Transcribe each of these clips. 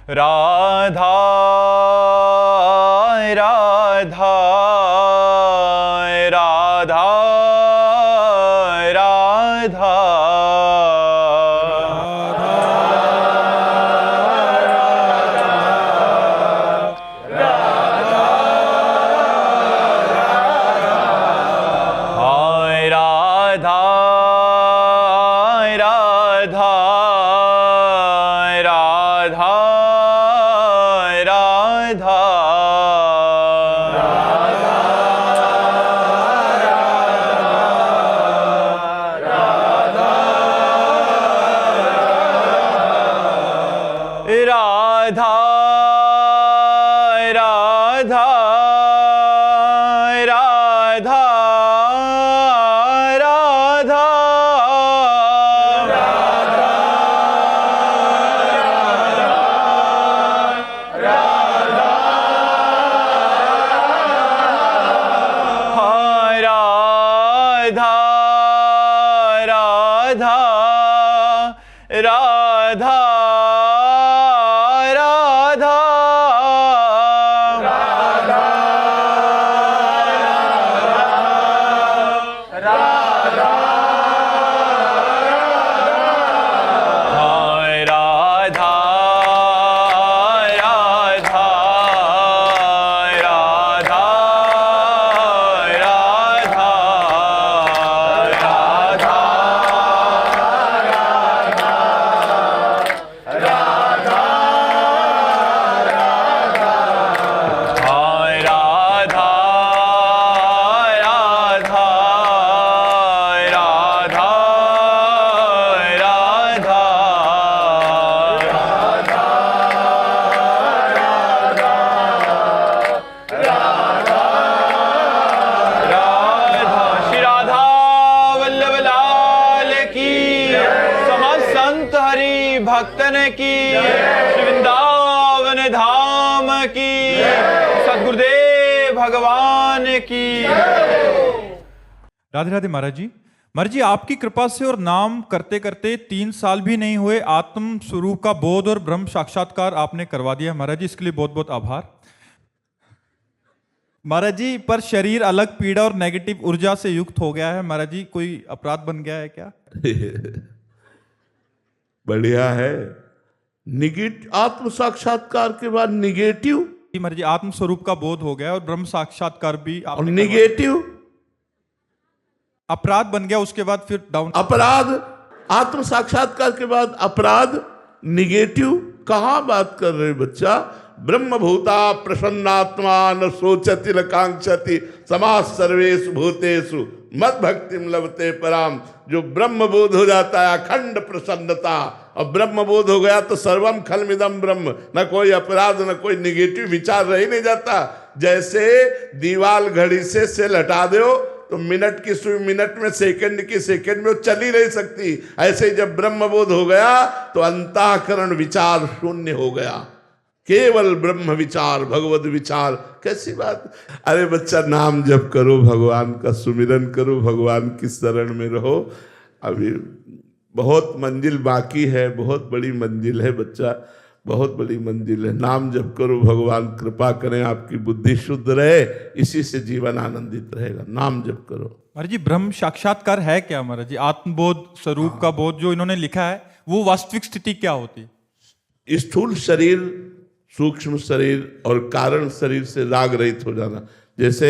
राधा राधा राधा राधा भक्तन की, श्री वृंदावन धाम की, सद्गुरुदेव भगवान की। राधे राधे महाराज जी। महाराज जी, आपकी कृपा से और नाम करते करते 3 साल भी नहीं हुए, आत्म स्वरूप का बोध और ब्रह्म साक्षात्कार आपने करवा दिया महाराज जी, इसके लिए बहुत बहुत आभार महाराज जी। पर शरीर अलग पीड़ा और नेगेटिव ऊर्जा से युक्त हो गया है महाराज जी, कोई अपराध बन गया है क्या? बढ़िया है। आत्म साक्षात्कार के बाद निगेटिव महाराज जी, आत्म स्वरूप का बोध हो गया और ब्रह्म साक्षात्कार भी और निगेटिव अपराध बन गया, उसके बाद फिर डाउन। अपराध आत्म साक्षात्कार के बाद अपराध निगेटिव कहां बात कर रहे बच्चा? ब्रह्मभूता प्रसन्नात्मा न सोचति न कांक्षति समाज सर्वेषु भूतेषु मद भक्तिम लभते पराम। जो ब्रह्मबोध हो जाता है, अखंड प्रसन्नता, और ब्रह्मबोध हो गया तो सर्वम खलमिदम ब्रह्म, न कोई अपराध न कोई निगेटिव विचार रह नहीं जाता। जैसे दीवाल घड़ी से सेल हटा दो तो मिनट की सुई मिनट में, सेकंड की सेकंड में वो चल ही नहीं सकती। ऐसे ही जब ब्रह्मबोध हो गया तो अंतःकरण विचार शून्य हो गया, केवल ब्रह्म विचार, भगवद विचार। कैसी बात! अरे बच्चा, नाम जप करो, भगवान का सुमिरन करो, भगवान की शरण में रहो। अभी बहुत मंजिल बाकी है, बहुत बड़ी मंजिल है बच्चा, बहुत बड़ी मंजिल है। नाम जप करो, भगवान कृपा करें, आपकी बुद्धि शुद्ध रहे, इसी से जीवन आनंदित रहेगा। नाम जप करो। महाराज जी, ब्रह्म साक्षात्कार है क्या महाराज जी? आत्मबोध, स्वरूप का बोध जो इन्होंने लिखा है, वो वास्तविक स्थिति क्या होती? स्थूल शरीर, सूक्ष्म शरीर और कारण शरीर से राग रहित हो जाना। जैसे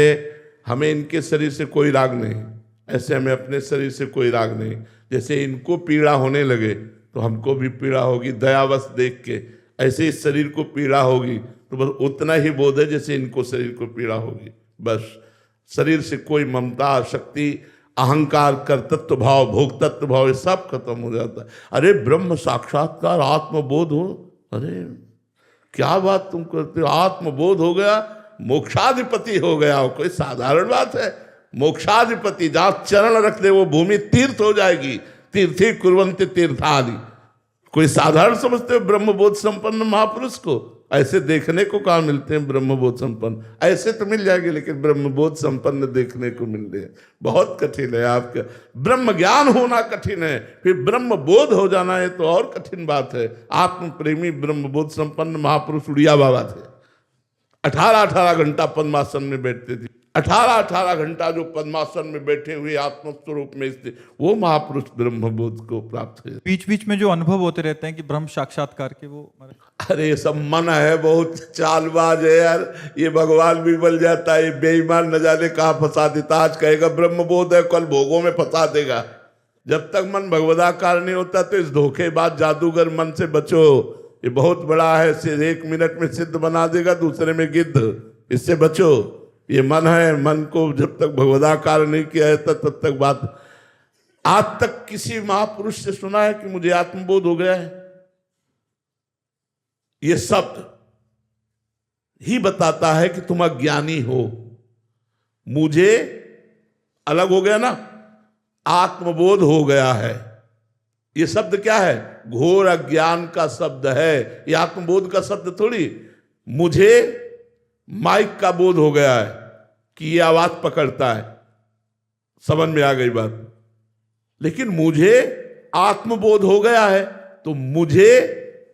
हमें इनके शरीर से कोई राग नहीं, ऐसे हमें अपने शरीर से कोई राग नहीं। जैसे इनको पीड़ा होने लगे तो हमको भी पीड़ा होगी दयावश देख के, ऐसे इस शरीर को पीड़ा होगी तो बस उतना ही बोध है जैसे इनको शरीर को पीड़ा होगी। बस शरीर से कोई ममता, शक्ति, अहंकार, कर्तृत्व भाव, भोक्तत्व भाव, ये सब खत्म हो जाता है। अरे ब्रह्म साक्षात्कार, आत्मबोध हो, अरे क्या बात तुम करते हो? आत्मबोध हो गया, मोक्षाधिपति हो गया, कोई साधारण बात है? मोक्षाधिपति, जहाँ चरण रख दे वो भूमि तीर्थ हो जाएगी। तीर्थी कुर्वन्ति तीर्थादि। कोई साधारण समझते हो ब्रह्मबोध संपन्न महापुरुष को? ऐसे देखने को कहाँ मिलते हैं ब्रह्मबोध संपन्न? ऐसे तो मिल जाएंगे, लेकिन ब्रह्मबोध संपन्न देखने को मिल रहे हैं, बहुत कठिन है। आपका ब्रह्म ज्ञान होना कठिन है, फिर ब्रह्म बोध हो जाना है तो और कठिन बात है। आत्म प्रेमी ब्रह्मबोध संपन्न महापुरुष उड़िया बाबा थे। 18-18 घंटा पद्मासन में बैठते थे। 18-18 घंटा जो पद्मासन में बैठे हुए आत्मस्वरूप में स्थित, वो महापुरुष ब्रह्मबोध को प्राप्त हुए। बीच बीच में जो अनुभव होते रहते हैं कि ब्रह्म साक्षात्कार के, वो अरे ये सब मन है, बहुत चालबाज है यार। ये भगवान भी बल जाता है, ये बेईमान न जाने कहाँ फंसा देता। आज कहेगा ब्रह्मबोध है, कल भोगों में फंसा देगा। जब तक मन भगवदाकार नहीं होता तो इस धोखेबाज जादूगर मन से बचो। ये बहुत बड़ा है, सिर्फ 1 मिनट में सिद्ध बना देगा, दूसरे में गिद्ध। इससे बचो। ये मन है, मन को जब तक भगवदाकार नहीं किया है तब तक बात। आज तक किसी महापुरुष से सुना है कि मुझे आत्मबोध हो गया है? ये शब्द ही बताता है कि तुम अज्ञानी हो। मुझे अलग हो गया ना, आत्मबोध हो गया है। ये शब्द क्या है? घोर अज्ञान का शब्द है। ये आत्मबोध का शब्द थोड़ी। मुझे माइक का बोध हो गया है कि ये आवाज पकड़ता है, समझ में आ गई बात। लेकिन मुझे आत्मबोध हो गया है तो मुझे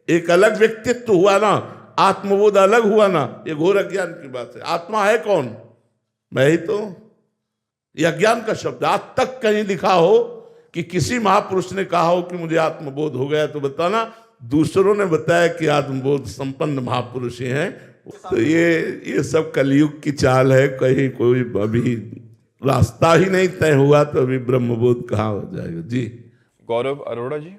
एक अलग व्यक्तित्व हुआ ना, आत्मबोध अलग हुआ ना। ये घोर अज्ञान की बात है। आत्मा है कौन? मैं ही तो। ये अज्ञान का शब्द। आज तक कहीं लिखा हो कि किसी महापुरुष ने कहा हो कि मुझे आत्मबोध हो गया, तो बताना। दूसरों ने बताया कि आत्मबोध संपन्न महापुरुष ही हैं। तो ये सब कलयुग की चाल है। कहीं कोई अभी रास्ता ही नहीं तय हुआ तो अभी ब्रह्मबोध कहाँ हो जाएगा। जी गौरव अरोड़ा जी,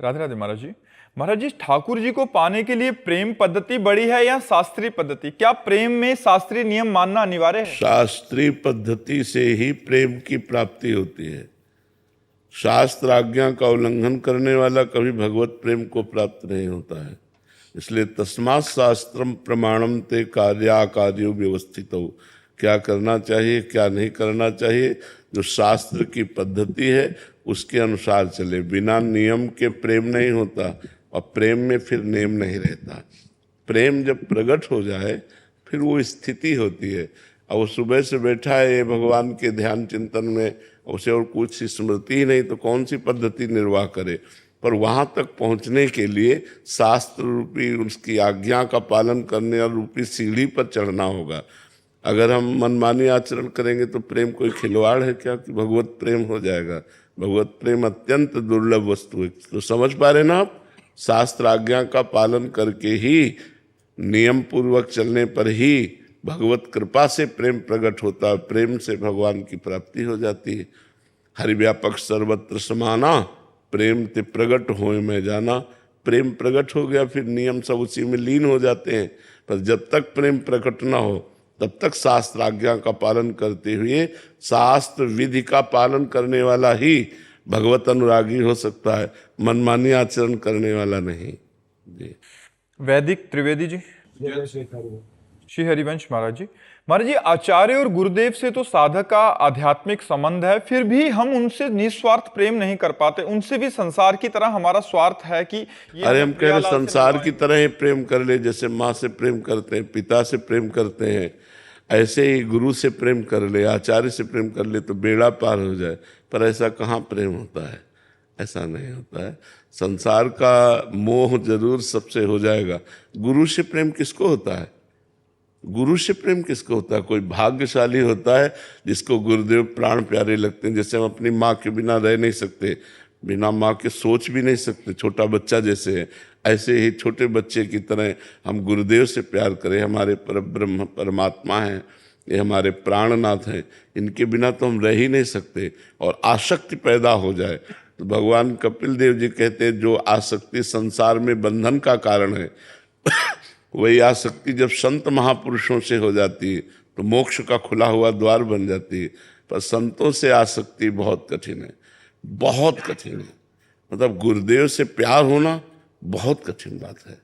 राधे राधे महाराज जी। महाराज जी, ठाकुर जी को पाने के लिए प्रेम पद्धति बड़ी है या शास्त्रीय पद्धति? क्या प्रेम में शास्त्रीय नियम मानना अनिवार्य है? शास्त्रीय पद्धति से ही प्रेम की प्राप्ति होती है। शास्त्र आज्ञा का उल्लंघन करने वाला कभी भगवत प्रेम को प्राप्त नहीं होता है। इसलिए तस्मात् शास्त्रम प्रमाणम ते कार्याकार्यो व्यवस्थितो। क्या करना चाहिए, क्या नहीं करना चाहिए, जो शास्त्र की पद्धति है उसके अनुसार चले। बिना नियम के प्रेम नहीं होता, और प्रेम में फिर नियम नहीं रहता। प्रेम जब प्रकट हो जाए फिर वो स्थिति होती है। अब वो सुबह से बैठा है ये भगवान के ध्यान चिंतन में, उसे और कुछ स्मृति ही नहीं, तो कौन सी पद्धति निर्वाह करे? पर वहाँ तक पहुँचने के लिए शास्त्र रूपी उसकी आज्ञा का पालन करने और रूपी सीढ़ी पर चढ़ना होगा। अगर हम मनमानी आचरण करेंगे तो प्रेम कोई खिलवाड़ है क्या कि भगवत प्रेम हो जाएगा? भगवत प्रेम अत्यंत दुर्लभ वस्तु है। तो समझ पा रहे ना आप? शास्त्र आज्ञा का पालन करके ही, नियम पूर्वक चलने पर ही भगवत कृपा से प्रेम प्रकट होता है। प्रेम से भगवान की प्राप्ति हो जाती है। हरिव्यापक सर्वत्र समाना, प्रेम ते प्रगट होए मैं जाना। प्रेम प्रकट हो गया फिर नियम सब उसी में लीन हो जाते हैं। पर जब तक प्रेम प्रकट ना हो तब तक शास्त्र आज्ञा का पालन करते हुए, शास्त्र विधि का पालन करने वाला ही भगवत अनुरागी हो सकता है, मनमानी आचरण करने वाला नहीं। जी वैदिक त्रिवेदी जी, श्री हरिवंश महाराज जी। महाराज जी, आचार्य और गुरुदेव से तो साधक का आध्यात्मिक संबंध है, फिर भी हम उनसे निस्वार्थ प्रेम नहीं कर पाते। उनसे भी संसार की तरह हमारा स्वार्थ है कि अरे हम कह रहे संसार की तरह ही प्रेम कर ले। जैसे माँ से प्रेम करते हैं, पिता से प्रेम करते हैं, ऐसे ही गुरु से प्रेम कर ले, आचार्य से प्रेम कर ले तो बेड़ा पार हो जाए। पर ऐसा कहाँ प्रेम होता है? ऐसा नहीं होता है। संसार का मोह जरूर सबसे हो जाएगा। गुरु से प्रेम किसको होता है? गुरु से प्रेम किसको होता है? कोई भाग्यशाली होता है जिसको गुरुदेव प्राण प्यारे लगते हैं। जैसे हम अपनी माँ के बिना रह नहीं सकते, बिना माँ के सोच भी नहीं सकते, छोटा बच्चा जैसे है, ऐसे ही छोटे बच्चे की तरह हम गुरुदेव से प्यार करें। हमारे परब्रह्म परमात्मा हैं, ये हमारे प्राणनाथ हैं, इनके बिना तो हम रह ही नहीं सकते। और आसक्ति पैदा हो जाए तो भगवान कपिल देव जी कहते हैं जो आसक्ति संसार में बंधन का कारण है वही आसक्ति जब संत महापुरुषों से हो जाती है तो मोक्ष का खुला हुआ द्वार बन जाती है। पर संतों से आसक्ति बहुत कठिन है, बहुत कठिन है। मतलब गुरुदेव से प्यार होना बहुत कठिन बात है,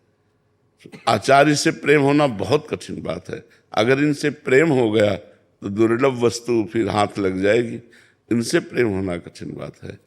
आचार्य से प्रेम होना बहुत कठिन बात है। अगर इनसे प्रेम हो गया तो दुर्लभ वस्तु फिर हाथ लग जाएगी। इनसे प्रेम होना कठिन बात है।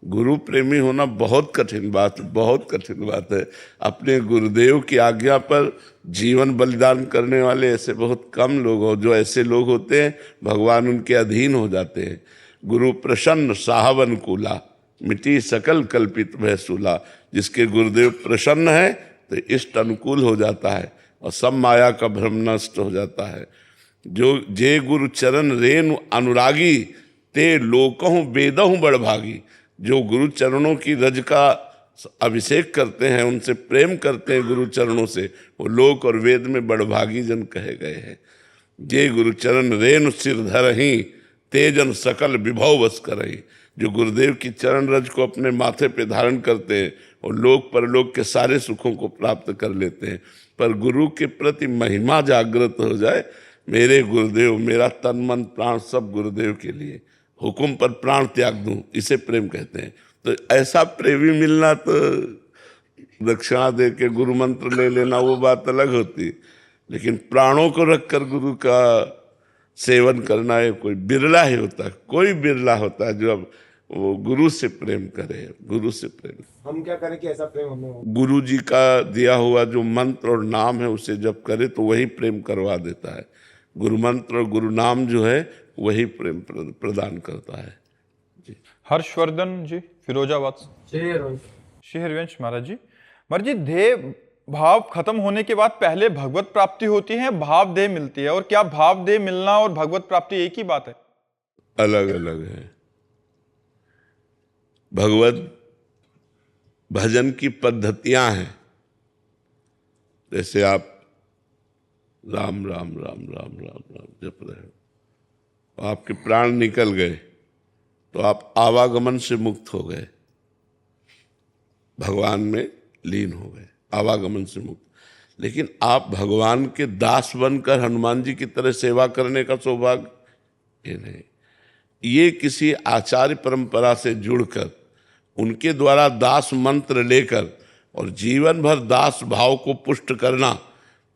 गुरु प्रेमी होना बहुत कठिन बात, बहुत कठिन बात है। अपने गुरुदेव की आज्ञा पर जीवन बलिदान करने वाले ऐसे बहुत कम लोग हो। जो ऐसे लोग होते हैं भगवान उनके अधीन हो जाते हैं। गुरु प्रसन्न साहब अनुकूला, मिटी सकल कल्पित भय सूला। जिसके गुरुदेव प्रसन्न है तो इष्ट अनुकूल हो जाता है और सब माया का भ्रम नष्ट हो जाता है। जो जे गुरु चरण रेणु अनुरागी, ते लोकहु वेदहु बड़भागी। जो गुरु चरणों की रज का अभिषेक करते हैं, उनसे प्रेम करते हैं गुरु चरणों से, वो लोक और वेद में बड़भागी जन कहे गए हैं। जे गुरु चरण रेणु सिर धरहि, तेजन सकल विभव वश करहि। जो गुरुदेव की चरण रज को अपने माथे पे धारण करते हैं और लोक परलोक के सारे सुखों को प्राप्त कर लेते हैं। पर गुरु के प्रति महिमा जागृत हो जाए, मेरे गुरुदेव, मेरा तन मन प्राण सब गुरुदेव के लिए, हुक्म पर प्राण त्याग दूं, इसे प्रेम कहते हैं। तो ऐसा प्रेमी मिलना तो दक्षिणा दे के गुरु मंत्र ले लेना वो बात अलग होती, लेकिन प्राणों को रखकर गुरु का सेवन करना है कोई बिरला ही होता है। कोई बिरला होता है जो अब वो गुरु से प्रेम करे, गुरु से प्रेम। हम क्या करें कि ऐसा प्रेम हमें हो? गुरु जी का दिया हुआ जो मंत्र और नाम है उसे जब करे तो वही प्रेम करवा देता है। गुरु मंत्र और गुरु नाम जो है वही प्रेम प्रदान करता है। जी। हर्षवर्धन जी फिरोजाबाद से। श्री हरिवंश महाराज जी, महाराज जी, देह भाव खत्म होने के बाद पहले भगवत प्राप्ति होती है, भाव देह मिलती है, और क्या भाव देह मिलना और भगवत प्राप्ति एक ही बात है? अलग अलग है। भगवत भजन की पद्धतियां हैं। जैसे आप राम राम राम राम राम राम जप रहे हो, आपके प्राण निकल गए तो आप आवागमन से मुक्त हो गए, भगवान में लीन हो गए, आवागमन से मुक्त। लेकिन आप भगवान के दास बनकर हनुमान जी की तरह सेवा करने का सौभाग्य ये नहीं। ये किसी आचार्य परंपरा से जुड़कर उनके द्वारा दास मंत्र लेकर और जीवन भर दास भाव को पुष्ट करना,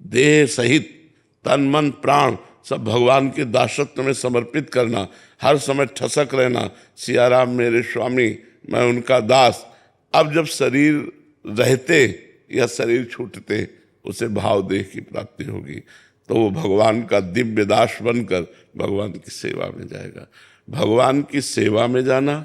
देह सहित तन मन प्राण सब भगवान के दासत्व में समर्पित करना, हर समय ठसक रहना, सिया राम मेरे स्वामी, मैं उनका दास। अब जब शरीर रहते या शरीर छूटते उसे भाव देह की प्राप्ति होगी, तो वो भगवान का दिव्य दास बनकर भगवान की सेवा में जाएगा। भगवान की सेवा में जाना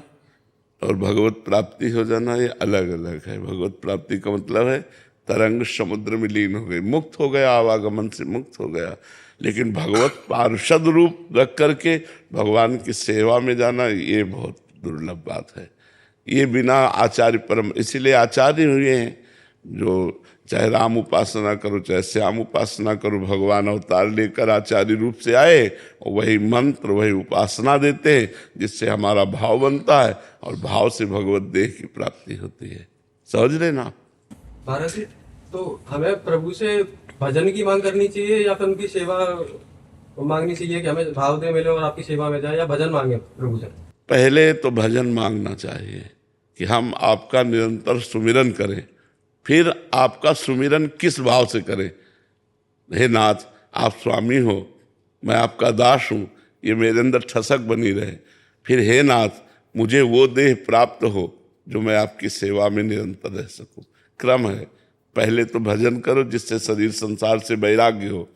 और भगवत प्राप्ति हो जाना ये अलग अलग है। भगवत प्राप्ति का मतलब है तरंग समुद्र में लीन हो गई, मुक्त हो गया, आवागमन से मुक्त हो गया। लेकिन भगवत पार्षद रूप रख करके भगवान की सेवा में जाना ये बहुत दुर्लभ बात है। ये बिना आचार्य परम, इसीलिए आचार्य हुए हैं जो चाहे राम उपासना करो चाहे श्याम उपासना करो, भगवान अवतार लेकर आचार्य रूप से आए और वही मंत्र वही उपासना देते हैं जिससे हमारा भाव बनता है और भाव से भगवत देह की प्राप्ति होती है। समझ लेना महाराज जी, तो हमें प्रभु से भजन की मांग करनी चाहिए या फिर उनकी सेवा मांगनी चाहिए कि हमें भाव दे मिले और आपकी सेवा में जाए, या भजन मांगे प्रभु से? पहले तो भजन मांगना चाहिए कि हम आपका निरंतर सुमिरन करें। फिर आपका सुमिरन किस भाव से करें? हे नाथ, आप स्वामी हो, मैं आपका दास हूँ, ये मेरे अंदर ठसक बनी रहे। फिर हे नाथ, मुझे वो देह प्राप्त हो जो मैं आपकी सेवा में निरंतर रह सकूं। क्रम है, पहले तो भजन करो जिससे शरीर संसार से वैराग्य हो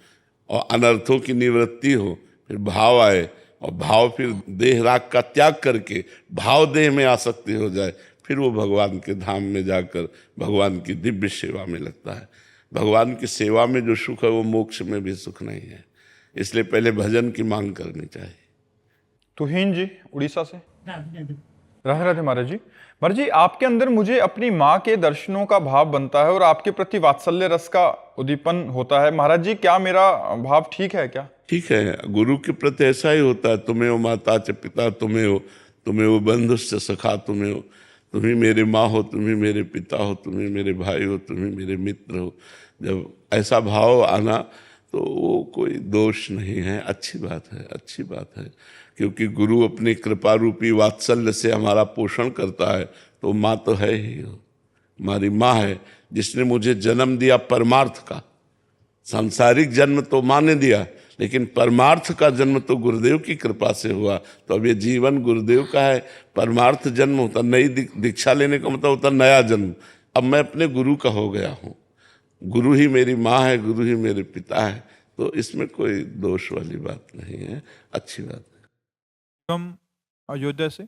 और अनर्थों की निवृत्ति हो, फिर भाव आए और भाव फिर देह राग का त्याग करके भाव देह में आसक्ति हो जाए, फिर वो भगवान के धाम में जाकर भगवान की दिव्य सेवा में लगता है। भगवान की सेवा में जो सुख है वो मोक्ष में भी सुख नहीं है, इसलिए पहले भजन की मांग करनी चाहिए। तुहीन जी उड़ीसा से। राधे राधे महाराज जी। महाराज जी, आपके अंदर मुझे अपनी माँ के दर्शनों का भाव बनता है और आपके प्रति वात्सल्य रस का उद्दीपन होता है। महाराज जी, क्या मेरा भाव ठीक है क्या? ठीक है, गुरु के प्रति ऐसा ही होता है। तुम्हें हो माता च पिता तुम्हें हो बंधुश्च सखा तुम्हें हो, तुम ही मेरे माँ हो, तुम ही मेरे पिता हो, तुम ही मेरे भाई हो, तुम ही मेरे मित्र हो। जब ऐसा भाव आना तो वो कोई दोष नहीं है, अच्छी बात है, अच्छी बात है। क्योंकि गुरु अपनी कृपा रूपी वात्सल्य से हमारा पोषण करता है, तो माँ तो है ही हो, हमारी माँ है जिसने मुझे जन्म दिया परमार्थ का। सांसारिक जन्म तो माँ ने दिया, लेकिन परमार्थ का जन्म तो गुरुदेव की कृपा से हुआ। तो अब ये जीवन गुरुदेव का है, परमार्थ जन्म होता, नई दीक्षा लेने का मतलब होता नया जन्म। अब मैं अपने गुरु का हो गया हूँ, गुरु ही मेरी माँ है, गुरु ही मेरे पिता है, तो इसमें कोई दोष वाली बात नहीं है, अच्छी बात है। हम अयोध्या से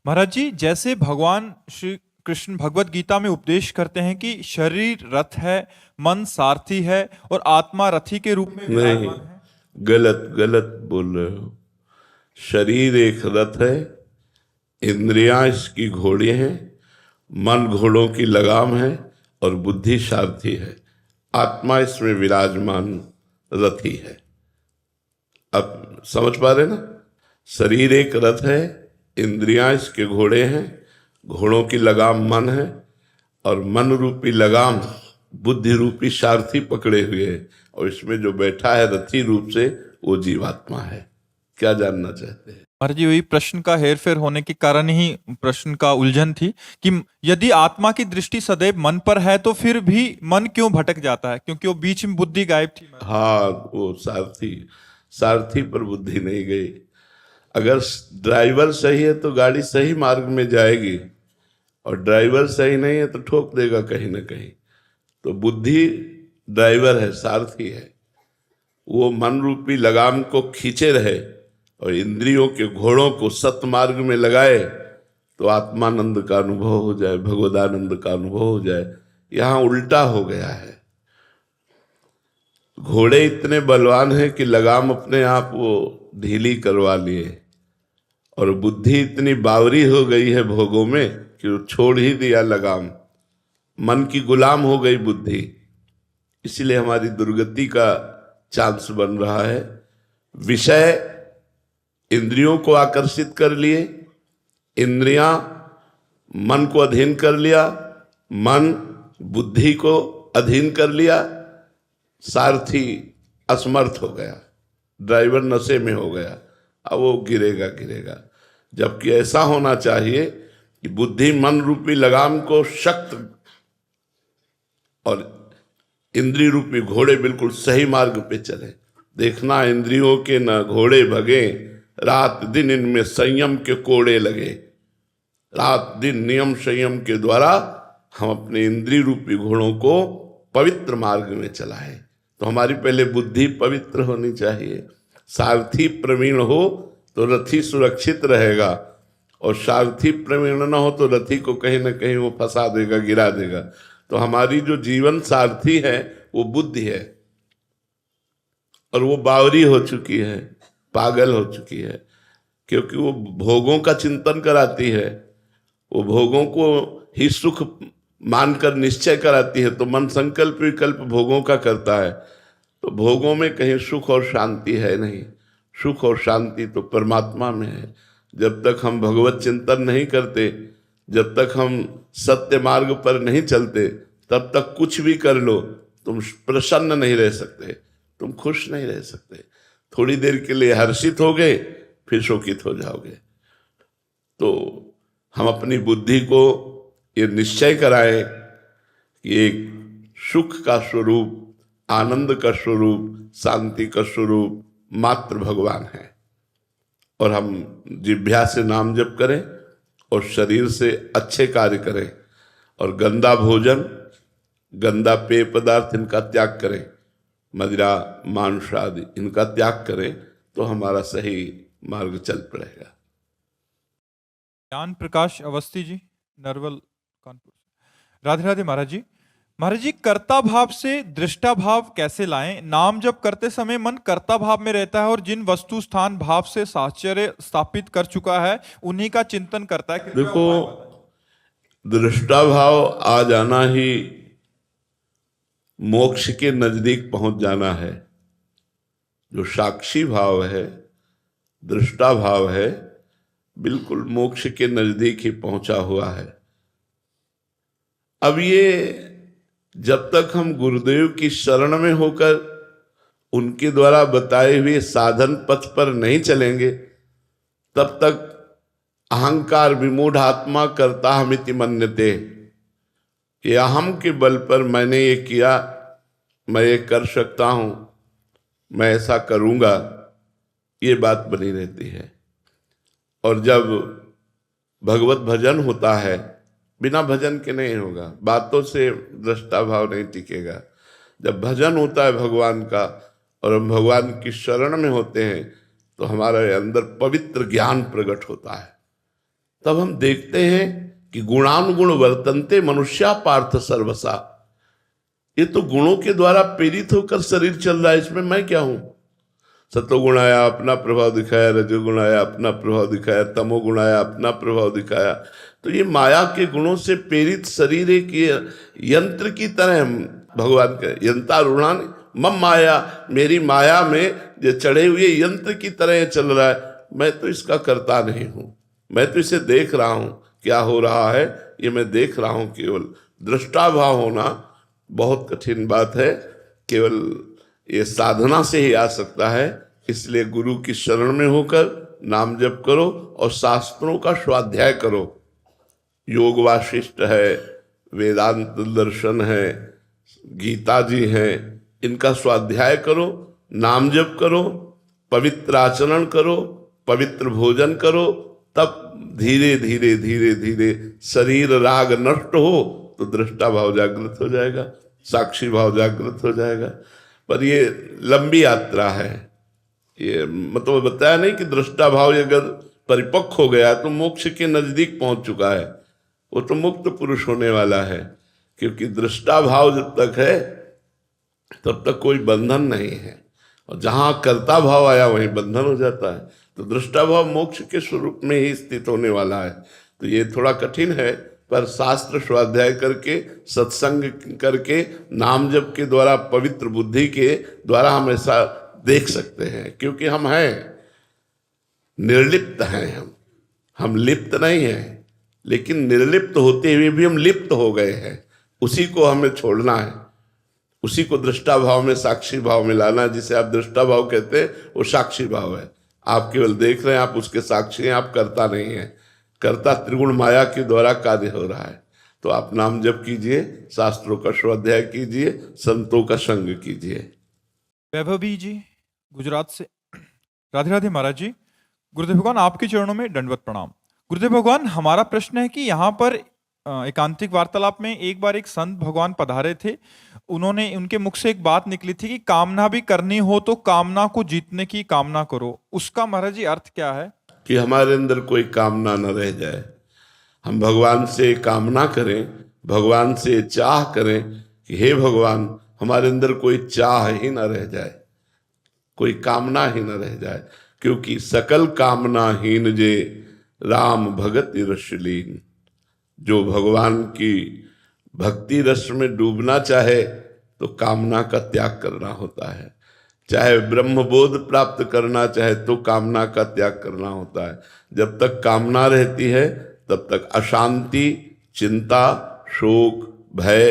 महाराज जी, जैसे भगवान श्री कृष्ण भगवत गीता में उपदेश करते हैं कि शरीर रथ है, मन सारथी है और आत्मा रथी के रूप में नहीं, विराजमान है। गलत गलत बोल रहे हो। शरीर एक रथ है, इंद्रियां इसकी घोड़े हैं, मन घोड़ों की लगाम है और बुद्धि सारथी है। आत्मा इसमें विराजमान रथी है। अब समझ पा रहे ना? शरीर एक रथ है, इंद्रियां इसके घोड़े हैं, घोड़ों की लगाम मन है और मन रूपी लगाम बुद्धि रूपी सारथी पकड़े हुए है, और इसमें जो बैठा है रथी रूप से वो जीवात्मा है। क्या जानना चाहते हैं? महाराज जी, वही प्रश्न का हेरफेर होने के कारण ही प्रश्न का उलझन थी कि यदि आत्मा की दृष्टि सदैव मन पर है तो फिर भी मन क्यों भटक जाता है, क्योंकि वो बीच में बुद्धि गायब थी। हाँ, वो सारथी पर बुद्धि नहीं गई। अगर ड्राइवर सही है तो गाड़ी सही मार्ग में जाएगी, और ड्राइवर सही नहीं है तो ठोक देगा कहीं ना कहीं। तो बुद्धि ड्राइवर है, सारथी है, वो मन रूपी लगाम को खींचे रहे और इंद्रियों के घोड़ों को सतमार्ग में लगाए तो आत्मानंद का अनुभव हो जाए, भगवदानंद का अनुभव हो जाए। यहाँ उल्टा हो गया है। घोड़े इतने बलवान हैं कि लगाम अपने आप वो ढीली करवा लिए, और बुद्धि इतनी बावरी हो गई है भोगों में कि वो छोड़ ही दिया लगाम, मन की गुलाम हो गई बुद्धि। इसलिए हमारी दुर्गति का चांस बन रहा है। विषय इंद्रियों को आकर्षित कर लिए, इंद्रियां मन को अधीन कर लिया, मन बुद्धि को अधीन कर लिया, सारथी असमर्थ हो गया, ड्राइवर नशे में हो गया, अब वो गिरेगा। जबकि ऐसा होना चाहिए कि बुद्धि मन रूपी लगाम को शक्त और इंद्रिय रूपी घोड़े बिल्कुल सही मार्ग पे चले। देखना, इंद्रियों के न घोड़े भगे, रात दिन इनमें संयम के कोड़े लगे। रात दिन नियम संयम के द्वारा हम अपने इंद्रिय रूपी घोड़ों को पवित्र मार्ग में चलाएं। तो हमारी पहले बुद्धि पवित्र होनी चाहिए। सारथी प्रवीण हो तो रथी सुरक्षित रहेगा, और सारथी प्रवीण न हो तो रथी को कहीं ना कहीं वो फंसा देगा, गिरा देगा। तो हमारी जो जीवन सारथी है वो बुद्धि है, और वो बावरी हो चुकी है, पागल हो चुकी है, क्योंकि वो भोगों का चिंतन कराती है, वो भोगों को ही सुख मानकर निश्चय कराती है। तो मन संकल्प विकल्प भोगों का करता है, तो भोगों में कहीं सुख और शांति है नहीं। सुख और शांति तो परमात्मा में है। जब तक हम भगवत चिंतन नहीं करते, जब तक हम सत्य मार्ग पर नहीं चलते, तब तक कुछ भी कर लो तुम प्रसन्न नहीं रह सकते, तुम खुश नहीं रह सकते। थोड़ी देर के लिए हर्षित हो गए, फिर शोकित हो जाओगे। तो हम अपनी बुद्धि को ये निश्चय कराएं कि एक सुख का स्वरूप, आनंद का स्वरूप, शांति का स्वरूप मात्र भगवान है, और हम जिह्वा से नाम जप करें और शरीर से अच्छे कार्य करें, और गंदा भोजन, गंदा पेय पदार्थ इनका त्याग करें, मदिरा मांस आदि इनका त्याग करें, तो हमारा सही मार्ग चल पड़ेगा। ज्ञान प्रकाश अवस्थी जी, नरवल, कानपुर। राधे राधे महाराज जी। महाराज जी, कर्ता भाव से दृष्टा भाव कैसे लाएं? नाम जप करते समय मन कर्ता भाव में रहता है और जिन वस्तु स्थान भाव से साहचर्य स्थापित कर चुका है उन्हीं का चिंतन करता है। देखो, दृष्टा भाव आ जाना ही मोक्ष के नजदीक पहुंच जाना है। जो साक्षी भाव है, दृष्टा भाव है, बिल्कुल मोक्ष के नजदीक ही पहुंचा हुआ है। अब ये जब तक हम गुरुदेव की शरण में होकर उनके द्वारा बताए हुए साधन पथ पर नहीं चलेंगे, तब तक अहंकार विमूढ़ आत्मा करता हमिति मन्यते, कि अहम के बल पर मैंने ये किया, मैं ये कर सकता हूं, मैं ऐसा करूँगा, ये बात बनी रहती है। और जब भगवत भजन होता है, बिना भजन के नहीं होगा, बातों से दृष्टा भाव नहीं टिकेगा। जब भजन होता है भगवान का और हम भगवान की शरण में होते हैं तो हमारे अंदर पवित्र ज्ञान प्रकट होता है। तब हम देखते हैं कि गुणानुगुण वर्तन्ते मनुष्या पार्थ सर्वसा। ये तो गुणों के द्वारा प्रेरित होकर शरीर चल रहा है, इसमें मैं क्या हूं? सतोगुण आया अपना प्रभाव दिखाया, रजोगुण आया अपना प्रभाव दिखाया, तमोगुण आया अपना प्रभाव दिखाया। तो ये माया के गुणों से प्रेरित शरीर एक यंत्र की तरह भगवान के यंत्रारूढ़ान मम माया, मेरी माया में जो चढ़े हुए यंत्र की तरह चल रहा है। मैं तो इसका करता नहीं हूं, मैं तो इसे देख रहा हूं, क्या हो रहा है ये मैं देख रहा हूं। केवल दृष्टाभाव होना बहुत कठिन बात है, केवल ये साधना से ही आ सकता है। इसलिए गुरु की शरण में होकर नाम जप करो और शास्त्रों का स्वाध्याय करो। योग वाशिष्ठ है, वेदांत दर्शन है, गीता जी हैं, इनका स्वाध्याय करो, नाम जप करो, पवित्र आचरण करो, पवित्र भोजन करो। तब धीरे धीरे धीरे धीरे शरीर राग नष्ट हो तो दृष्टा भाव जागृत हो जाएगा, साक्षी भाव जागृत हो जाएगा। पर ये लंबी यात्रा है। ये मतलब बताया नहीं कि दृष्टा भाव अगर परिपक्व हो गया तो मोक्ष के नजदीक पहुंच चुका है, वो तो मुक्त पुरुष होने वाला है। क्योंकि दृष्टा भाव जब तक है तब तक कोई बंधन नहीं है, और जहां कर्ता भाव आया वहीं बंधन हो जाता है। तो दृष्टा भाव मोक्ष के स्वरूप में ही स्थित होने वाला है। तो ये थोड़ा कठिन है, पर शास्त्र स्वाध्याय करके, सत्संग करके, नाम जप के द्वारा, पवित्र बुद्धि के द्वारा हम ऐसा देख सकते हैं। क्योंकि हम हैं, निर्लिप्त हैं, हम लिप्त नहीं हैं, लेकिन निर्लिप्त होते हुए भी हम लिप्त हो गए हैं। उसी को हमें छोड़ना है, उसी को दृष्टा भाव में, साक्षी भाव में लाना। जिसे आप दृष्टा भाव कहते हैं वो साक्षी भाव है। आप केवल देख रहे हैं, आप उसके साक्षी हैं, आप करता नहीं है। कर्ता त्रिगुण माया के द्वारा कार्य हो रहा है। तो आप नाम जप कीजिए, शास्त्रों का स्वाध्याय कीजिए, संतों का संग कीजिए। वैभवी जी गुजरात से, राधे राधे महाराज जी। गुरुदेव भगवान आपके चरणों में दंडवत प्रणाम। गुरुदेव भगवान, हमारा प्रश्न है कि यहाँ पर एकांतिक वार्तालाप में एक बार एक संत भगवान पधारे थे, उनके मुख से एक बात निकली थी कि कामना भी करनी हो तो कामना को जीतने की कामना करो। उसका महाराज जी अर्थ क्या है? कि हमारे अंदर कोई कामना न रह जाए। हम भगवान से कामना करें, भगवान से चाह करें कि हे भगवान, हमारे अंदर कोई चाह ही न रह जाए, कोई कामना ही न रह जाए। क्योंकि सकल कामनाहीन जे राम भगति रसलीन। जो भगवान की भक्ति रस में डूबना चाहे तो कामना का त्याग करना होता है। चाहे ब्रह्मबोध प्राप्त करना चाहे तो कामना का त्याग करना होता है। जब तक कामना रहती है तब तक अशांति, चिंता, शोक, भय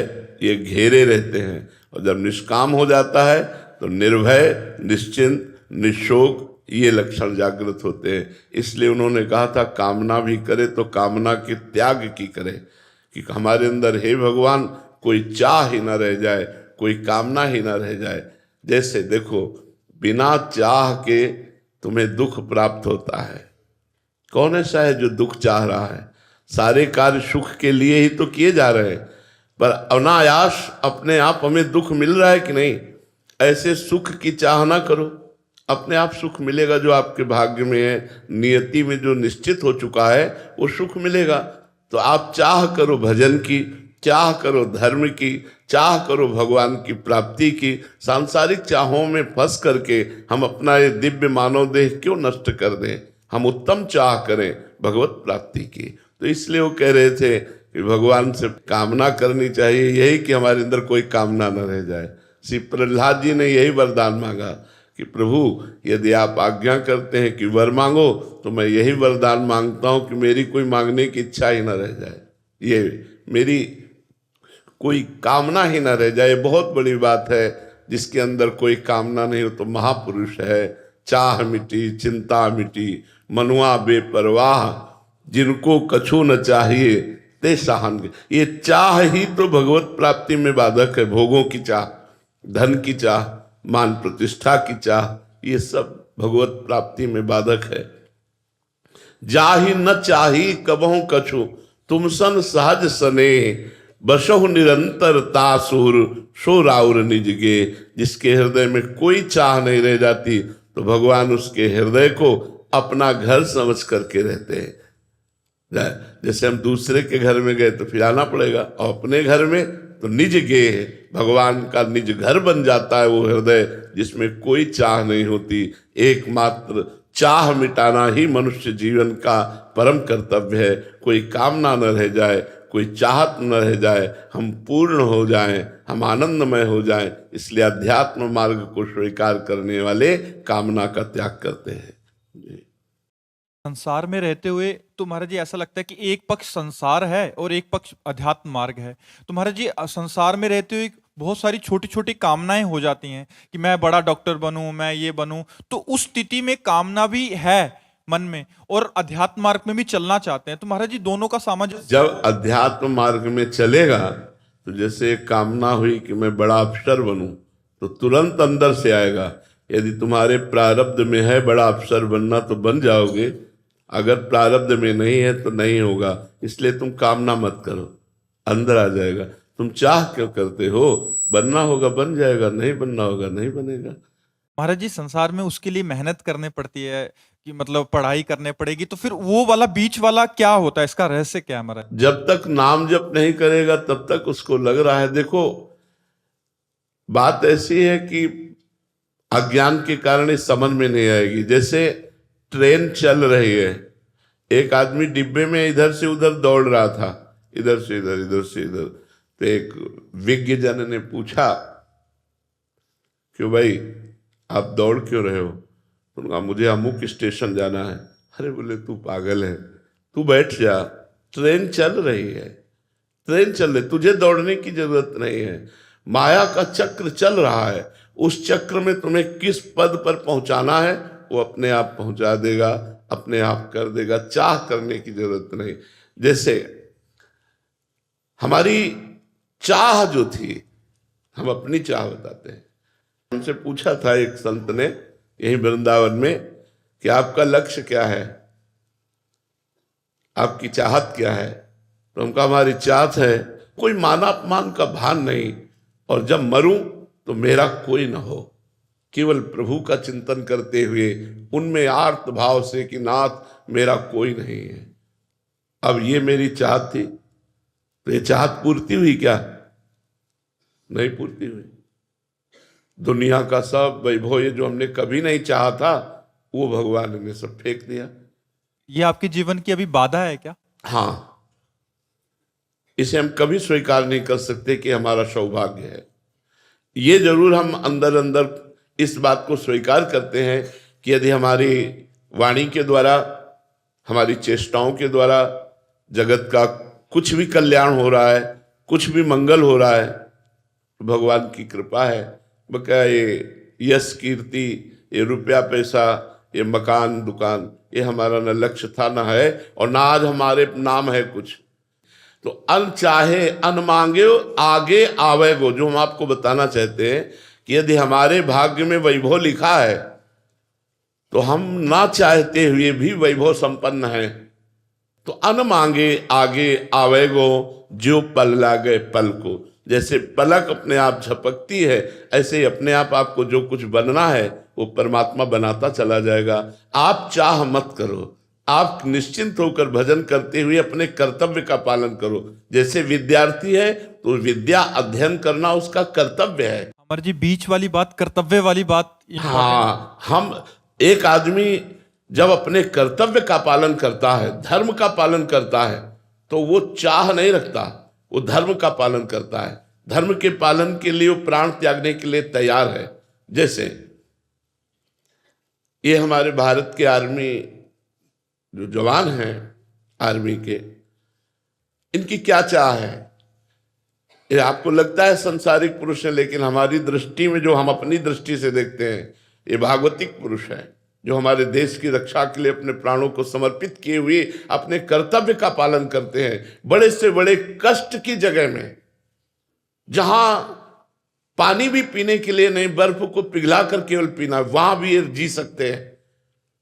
ये घेरे रहते हैं। और जब निष्काम हो जाता है तो निर्भय, निश्चिंत, निशोक ये लक्षण जागृत होते हैं। इसलिए उन्होंने कहा था कामना भी करे तो कामना के त्याग की करे, कि हमारे अंदर हे भगवान कोई चाह ही ना रह जाए, कोई कामना ही ना रह जाए। जैसे देखो, बिना चाह के तुम्हें दुख प्राप्त होता है। कौन ऐसा है जो दुख चाह रहा है? सारे कार्य सुख के लिए ही तो किए जा रहे हैं, पर अनायास अपने आप हमें दुख मिल रहा है कि नहीं? ऐसे सुख की चाह ना करो, अपने आप सुख मिलेगा। जो आपके भाग्य में है, नियति में जो निश्चित हो चुका है वो सुख मिलेगा। तो आप चाह करो भजन की, चाह करो धर्म की, चाह करो भगवान की प्राप्ति की। सांसारिक चाहों में फंस करके हम अपना ये दिव्य मानव देह क्यों नष्ट कर दें? हम उत्तम चाह करें भगवत प्राप्ति की। तो इसलिए वो कह रहे थे कि भगवान से कामना करनी चाहिए, यही कि हमारे अंदर कोई कामना न रह जाए। श्री प्रहलाद जी ने यही वरदान मांगा कि प्रभु यदि आप आज्ञा करते हैं कि वर मांगो तो मैं यही वरदान मांगता हूं कि मेरी कोई मांगने की इच्छा ही न रह जाए, ये मेरी कोई कामना ही न रह जाए। बहुत बड़ी बात है। जिसके अंदर कोई कामना नहीं हो तो महापुरुष है। चाह मिटी, चिंता मिटी, मनुआ बेपरवाह, जिनको कछु न चाहिए ते सहन। ये चाह ही तो भगवत प्राप्ति में बाधक है। भोगों की चाह, धन की चाह, मान प्रतिष्ठा की चाह, ये सब भगवत प्राप्ति में बाधक है। जाहि न चाही कबहु कछु, तुम सन सहज सने, बसहु निरंतर तासुर, सो राउर निज गे। जिसके हृदय में कोई चाह नहीं रह जाती, तो भगवान उसके हृदय को अपना घर समझ करके रहते हैं। जैसे हम दूसरे के घर में गए तो फिर आना पड़ेगा, और अपने घर में तो निज गे है, भगवान का निज घर बन जाता है वो हृदय जिसमें कोई चाह नहीं होती। एकमात्र चाह मिटाना ही मनुष्य जीवन का परम कर्तव्य है। कोई कामना न रह जाए, कोई चाहत न रह जाए, हम पूर्ण हो जाएं, हम आनंदमय हो जाएं। इसलिए अध्यात्म मार्ग को स्वीकार करने वाले कामना का त्याग करते हैं। संसार में रहते हुए तो महाराज जी ऐसा लगता है कि एक पक्ष संसार है और एक पक्ष अध्यात्म मार्ग है। तो महाराज जी संसार में रहते हुए बहुत सारी छोटी छोटी कामनाएं हो जाती हैं कि मैं बड़ा डॉक्टर बनूं, मैं ये बनूं, तो उस स्थिति में कामना भी है मन में, और अध्यात्म मार्ग में भी चलना चाहते हैं। तो महाराज जी दोनों का सामंजस्य, जब अध्यात्म मार्ग में चलेगा तो जैसे एक कामना हुई कि मैं बड़ा अफसर बनूं, तो तुरंत अंदर से आएगा। यदि तुम्हारे प्रारब्ध में है बड़ा अफसर बनना तो बन जाओगे, अगर प्रारब्ध में नहीं है तो नहीं होगा। इसलिए तुम कामना मत करो, अंदर आ जाएगा। तुम चाह क्यों करते हो? बनना होगा बन जाएगा, नहीं बनना होगा नहीं बनेगा। महाराज जी संसार में उसके लिए मेहनत करनी पड़ती है कि मतलब पढ़ाई करने पड़ेगी, तो फिर वो वाला बीच वाला क्या होता है, इसका रहस्य क्या है महाराज? जब तक नाम जप नहीं करेगा तब तक उसको लग रहा है। देखो बात ऐसी है कि अज्ञान के कारण इस समझ में नहीं आएगी। जैसे ट्रेन चल रही है, एक आदमी डिब्बे में इधर से उधर दौड़ रहा था, इधर से इधर इधर से इधर। तो एक विज्ञ जन ने पूछा क्यों भाई आप दौड़ क्यों रहे हो? तो उन्होंने कहा मुझे अमुक स्टेशन जाना है। अरे बोले तू पागल है, तू बैठ जा, ट्रेन चल रही है, ट्रेन चल रही, तुझे दौड़ने की जरूरत नहीं है। माया का चक्र चल रहा है, उस चक्र में तुम्हें किस पद पर पहुंचाना है वो अपने आप पहुंचा देगा, अपने आप कर देगा, चाह करने की जरूरत नहीं। जैसे हमारी चाह जो थी, हम अपनी चाह बताते हैं। हमसे पूछा था एक संत ने यही वृंदावन में कि आपका लक्ष्य क्या है, आपकी चाहत क्या है? तो हमका हमारी चाहत है कोई मान अपमान का भान नहीं, और जब मरूं तो मेरा कोई ना हो, केवल प्रभु का चिंतन करते हुए उनमें आर्त भाव से कि नाथ मेरा कोई नहीं है। अब ये मेरी चाहत थी, तो ये चाहत पूर्ति हुई क्या? नहीं पूर्ति हुई। दुनिया का सब वैभव ये जो हमने कभी नहीं चाहा था वो भगवान ने सब फेंक दिया। ये आपके जीवन की अभी बाधा है क्या? हाँ, इसे हम कभी स्वीकार नहीं कर सकते कि हमारा सौभाग्य है। ये जरूर हम अंदर अंदर इस बात को स्वीकार करते हैं कि यदि हमारी वाणी के द्वारा, हमारी चेष्टाओं के द्वारा जगत का कुछ भी कल्याण हो रहा है, कुछ भी मंगल हो रहा है, तो भगवान की कृपा है। बका ये यश कीर्ति, ये रुपया पैसा, ये मकान दुकान, ये हमारा न लक्ष्य था न है, और ना आज हमारे नाम है कुछ। तो अन चाहे अन मांगे आगे आवेगो, जो हम आपको बताना चाहते हैं कि यदि हमारे भाग्य में वैभव लिखा है तो हम ना चाहते हुए भी वैभव संपन्न है। तो अन मांगे आगे आवेगो, जो पल लागे पल को। जैसे पलक अपने आप झपकती है, ऐसे ही अपने आप आपको जो कुछ बनना है वो परमात्मा बनाता चला जाएगा। आप चाह मत करो, आप निश्चिंत होकर भजन करते हुए अपने कर्तव्य का पालन करो। जैसे विद्यार्थी है तो विद्या अध्ययन करना उसका कर्तव्य है। अमर जी बीच वाली बात, कर्तव्य वाली बात, हाँ, हम एक आदमी जब अपने कर्तव्य का पालन करता है, धर्म का पालन करता है, तो वो चाह नहीं रखता, वो धर्म का पालन करता है। धर्म के पालन के लिए वो प्राण त्यागने के लिए तैयार है। जैसे ये हमारे भारत के आर्मी जो जवान हैं, आर्मी के, इनकी क्या चाह है? ये आपको लगता है संसारिक पुरुष है, लेकिन हमारी दृष्टि में, जो हम अपनी दृष्टि से देखते हैं, ये भागवतिक पुरुष है, जो हमारे देश की रक्षा के लिए अपने प्राणों को समर्पित किए हुए अपने कर्तव्य का पालन करते हैं। बड़े से बड़े कष्ट की जगह में, जहां पानी भी पीने के लिए नहीं, बर्फ को पिघला कर केवल पीना, वहां भी ये जी सकते हैं।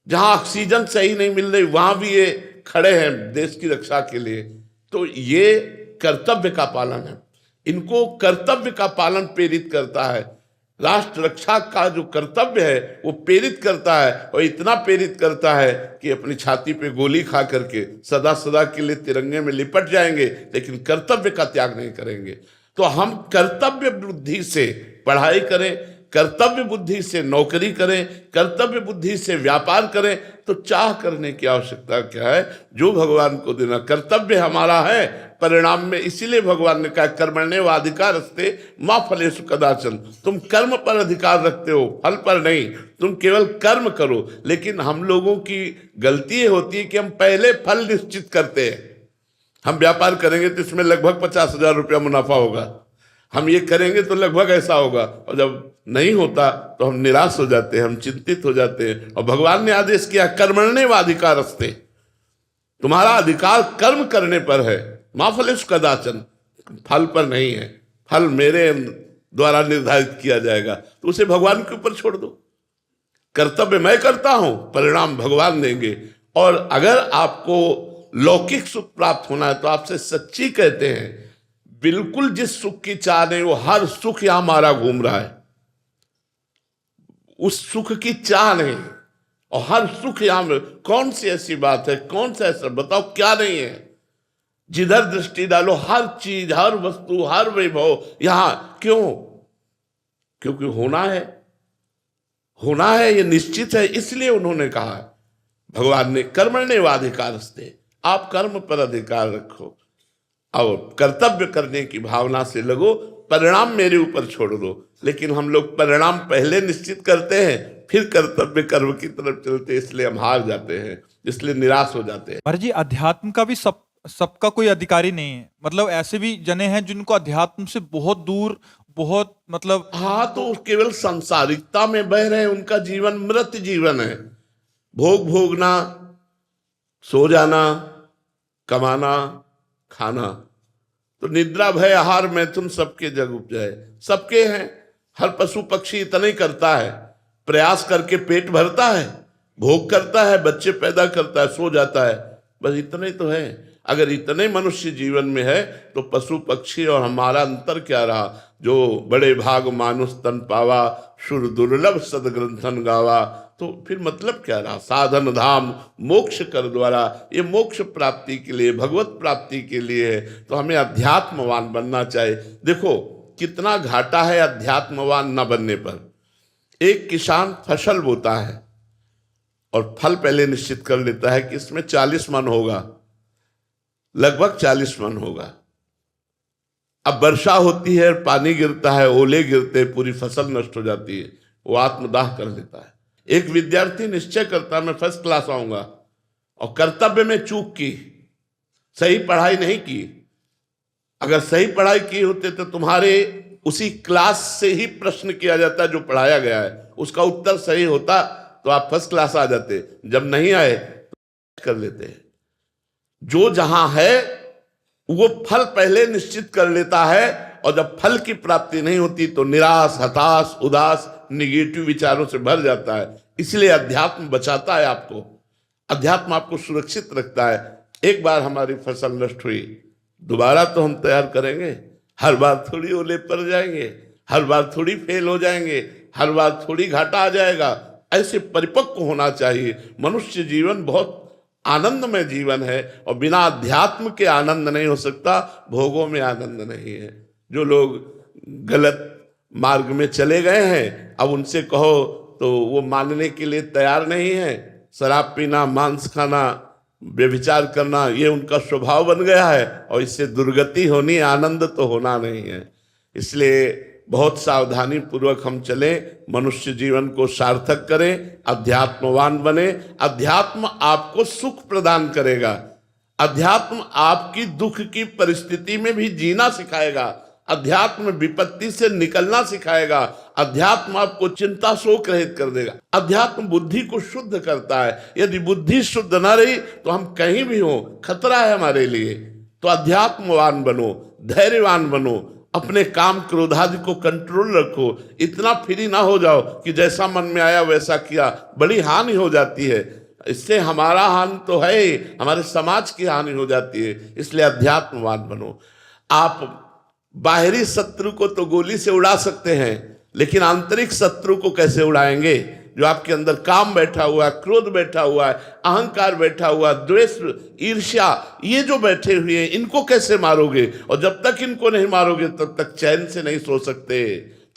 जहां ऑक्सीजन सही नहीं मिल रही वहां भी ये खड़े हैं देश की रक्षा के लिए। तो ये कर्तव्य का पालन है, इनको कर्तव्य का पालन प्रेरित करता है। राष्ट्र रक्षा का जो कर्तव्य है वो प्रेरित करता है, और इतना प्रेरित करता है कि अपनी छाती पे गोली खा करके सदा सदा के लिए तिरंगे में लिपट जाएंगे, लेकिन कर्तव्य का त्याग नहीं करेंगे। तो हम कर्तव्य बुद्धि से पढ़ाई करें, कर्तव्य बुद्धि से नौकरी करें, कर्तव्य बुद्धि से व्यापार करें, तो चाह करने की आवश्यकता क्या है? जो भगवान को देना कर्तव्य हमारा है, परिणाम में इसीलिए भगवान ने कहा कर्मण्येवाधिकारस्ते मा फलेषु कदाचन। तुम कर्म पर अधिकार रखते हो, फल पर नहीं, तुम केवल कर्म करो। लेकिन हम लोगों की गलती ये होती है कि हम पहले फल निश्चित करते हैं। हम व्यापार करेंगे तो इसमें लगभग 50,000 रुपया मुनाफा होगा, हम ये करेंगे तो लगभग ऐसा होगा, और जब नहीं होता तो हम निराश हो जाते हैं, हम चिंतित हो जाते हैं। और भगवान ने आदेश किया कर्मण्येवाधिकारस्ते, तुम्हारा अधिकार कर्म करने पर है, मा फलेषु कदाचन, फल पर नहीं है। फल मेरे द्वारा निर्धारित किया जाएगा, तो उसे भगवान के ऊपर छोड़ दो। कर्तव्य मैं करता हूं, परिणाम भगवान देंगे। और अगर आपको लौकिक सुख प्राप्त होना है तो आपसे सच्ची कहते हैं, बिल्कुल जिस सुख की चाह नहीं, वो हर सुख यहां मारा घूम रहा है, उस सुख की चाह नहीं, और हर सुख यहां। कौन सी ऐसी बात है, कौन सा ऐसा बताओ क्या नहीं है? जिधर दृष्टि डालो हर चीज, हर वस्तु, हर वैभव यहां। क्यों? क्योंकि होना है, होना है, ये निश्चित है। इसलिए उन्होंने कहा, भगवान ने कर्मण्येवाधिकारस्ते, आप कर्म पर अधिकार रखो और कर्तव्य करने की भावना से लगो, परिणाम मेरे ऊपर छोड़ दो। लेकिन हम लोग परिणाम पहले निश्चित करते हैं, फिर कर्तव्य कर्म की तरफ चलते हैं, इसलिए हम हार जाते हैं, इसलिए निराश हो जाते हैं। महाराज जी, अध्यात्म का भी सबका कोई अधिकारी नहीं है। मतलब ऐसे भी जने हैं जिनको अध्यात्म से बहुत दूर, बहुत मतलब। हाँ, तो केवल सांसारिकता में बह रहे हैं, उनका जीवन मृत जीवन है। भोग भोगना, सो जाना, कमाना, खाना। तो निद्रा भय आहार मैथुन सबके जग उपजाए, सबके हैं। हर पशु पक्षी इतना ही करता है, प्रयास करके पेट भरता है, भोग करता है, बच्चे पैदा करता है, सो जाता है, बस इतना ही तो है। अगर इतने मनुष्य जीवन में है तो पशु पक्षी और हमारा अंतर क्या रहा? जो बड़े भाग मानुष तन पावा, सुर दुर्लभ सदग्रंथन गावा। तो फिर मतलब क्या रहा? साधन धाम मोक्ष कर द्वारा, ये मोक्ष प्राप्ति के लिए, भगवत प्राप्ति के लिए है। तो हमें अध्यात्मवान बनना चाहिए। देखो कितना घाटा है अध्यात्मवान न बनने पर। एक किसान फसल बोता है और फल पहले निश्चित कर लेता है कि इसमें 40 मन होगा, लगभग 40 मन होगा। अब वर्षा होती है, पानी गिरता है, ओले गिरते, पूरी फसल नष्ट हो जाती है, वो आत्मदाह कर लेता है। एक विद्यार्थी निश्चय करता है मैं फर्स्ट क्लास आऊंगा, और कर्तव्य में चूक की, सही पढ़ाई नहीं की। अगर सही पढ़ाई की होते तो तुम्हारे उसी क्लास से ही प्रश्न किया जाता जो पढ़ाया गया है, उसका उत्तर सही होता तो आप फर्स्ट क्लास आ जाते। जब नहीं आए तो कर लेते हैं। जो जहां है वो फल पहले निश्चित कर लेता है, और जब फल की प्राप्ति नहीं होती तो निराश, हताश, उदास, निगेटिव विचारों से भर जाता है। इसलिए अध्यात्म बचाता है आपको, अध्यात्म आपको सुरक्षित रखता है। एक बार हमारी फसल नष्ट हुई, दोबारा तो हम तैयार करेंगे। हर बार थोड़ी ओले पड़ जाएंगे, हर बार थोड़ी फेल हो जाएंगे, हर बार थोड़ी घाटा आ जाएगा। ऐसे परिपक्व होना चाहिए। मनुष्य जीवन बहुत आनंदमय जीवन है, और बिना अध्यात्म के आनंद नहीं हो सकता, भोगों में आनंद नहीं है। जो लोग गलत मार्ग में चले गए हैं, अब उनसे कहो तो वो मानने के लिए तैयार नहीं है। शराब पीना, मांस खाना, व्यभिचार करना, ये उनका स्वभाव बन गया है, और इससे दुर्गति होनी, आनंद तो होना नहीं है। इसलिए बहुत सावधानी पूर्वक हम चलें, मनुष्य जीवन को सार्थक करें, अध्यात्मवान बने। अध्यात्म आपको सुख प्रदान करेगा, अध्यात्म आपकी दुख की परिस्थिति में भी जीना सिखाएगा, अध्यात्म विपत्ति से निकलना सिखाएगा, अध्यात्म आपको चिंता शोक रहित कर देगा। अध्यात्म बुद्धि को शुद्ध करता है। यदि बुद्धि शुद्ध ना रही तो हम कहीं भी हो, खतरा है हमारे लिए। तो अध्यात्मवान बनो, धैर्यवान बनो, अपने काम क्रोधादि को कंट्रोल रखो। इतना फ्री ना हो जाओ कि जैसा मन में आया वैसा किया, बड़ी हानि हो जाती है। इससे हमारा हानि तो है ही, हमारे समाज की हानि हो जाती है। इसलिए अध्यात्मवान बनो। आप बाहरी शत्रु को तो गोली से उड़ा सकते हैं, लेकिन आंतरिक शत्रु को कैसे उड़ाएंगे? जो आपके अंदर काम बैठा हुआ है, क्रोध बैठा हुआ है, अहंकार बैठा हुआ है, द्वेष, ईर्ष्या, ये जो बैठे हुए हैं, इनको कैसे मारोगे? और जब तक इनको नहीं मारोगे तब तक चैन से नहीं सो सकते,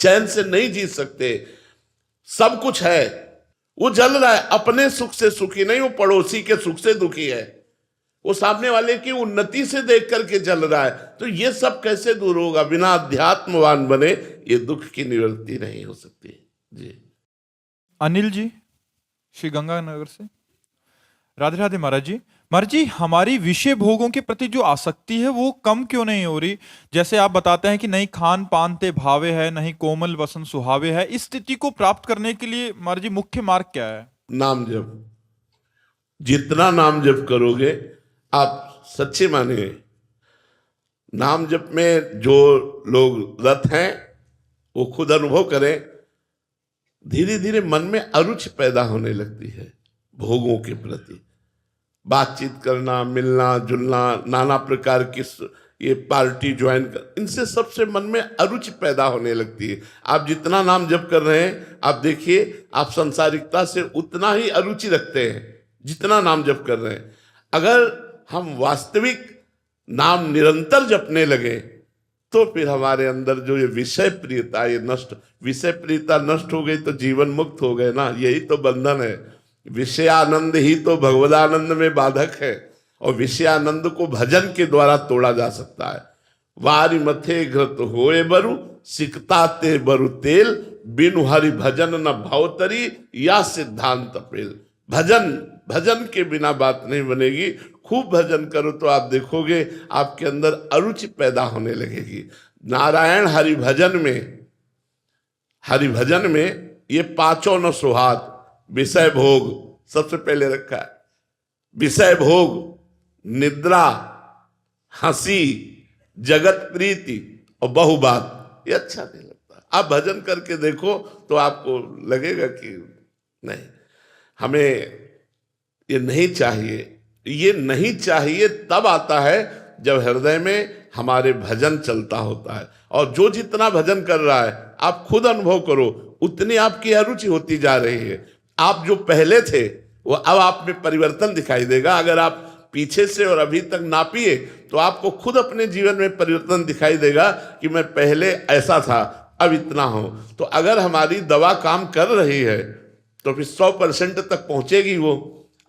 चैन से नहीं जी सकते। सब कुछ है, वो जल रहा है, अपने सुख से सुखी नहीं, वो पड़ोसी के सुख से दुखी है, वो सामने वाले की उन्नति से देख करके जल रहा है। तो ये सब कैसे दूर होगा? बिना अध्यात्मवान बने ये दुख की निवृत्ति नहीं हो सकती। जी। अनिल जी श्री गंगानगर से। राधे राधे महाराज जी। महाराज जी, हमारी विषय भोगों के प्रति जो आसक्ति है वो कम क्यों नहीं हो रही? जैसे आप बताते हैं कि नहीं खान पान ते भावे है, नहीं कोमल वसन सुहावे है। इस स्थिति को प्राप्त करने के लिए महाराज जी मुख्य मार्ग क्या है? नाम जप। जितना नाम जप करोगे, आप सच्चे मानिए, नाम जप में जो लोग रत हैं वो खुद अनुभव करें, धीरे धीरे मन में अरुचि पैदा होने लगती है भोगों के प्रति। बातचीत करना, मिलना जुलना, नाना प्रकार की ये पार्टी ज्वाइन कर, इनसे सबसे मन में अरुचि पैदा होने लगती है। आप जितना नाम जप कर रहे हैं, आप देखिए आप संसारिकता से उतना ही अरुचि रखते हैं जितना नाम जप कर रहे हैं। अगर हम वास्तविक नाम निरंतर जपने लगे तो फिर हमारे अंदर जो ये विषय प्रियता, ये नष्ट, विषय प्रियता नष्ट हो गई तो जीवन मुक्त हो गए ना। यही तो बंधन है। विषयानंद ही तो भगवदानंद में बाधक है, और विषयानंद को भजन के द्वारा तोड़ा जा सकता है। वारी मथे घृत होए बरु, सिकता ते बरु तेल, बिनु हरि भजन न भवतरी, या सिद्धांत पेल। भजन के बिना बात नहीं बनेगी। खूब भजन करो तो आप देखोगे आपके अंदर अरुचि पैदा होने लगेगी। नारायण हरि भजन में ये पांचों न सुहात, विषय भोग सबसे पहले रखा है। विषय भोग, निद्रा, हंसी, जगत प्रीति और बहुबात, ये अच्छा नहीं लगता। आप भजन करके देखो तो आपको लगेगा कि नहीं, हमें ये नहीं चाहिए। ये नहीं चाहिए तब आता है जब हृदय में हमारे भजन चलता होता है। और जो जितना भजन कर रहा है, आप खुद अनुभव करो, उतनी आपकी अरुचि होती जा रही है। आप जो पहले थे वो अब आप में परिवर्तन दिखाई देगा। अगर आप पीछे से और अभी तक नापिए तो आपको खुद अपने जीवन में परिवर्तन दिखाई देगा कि मैं पहले ऐसा था, अब इतना हूं। तो अगर हमारी दवा काम कर रही है तो फिर 100% तक पहुंचेगी वो।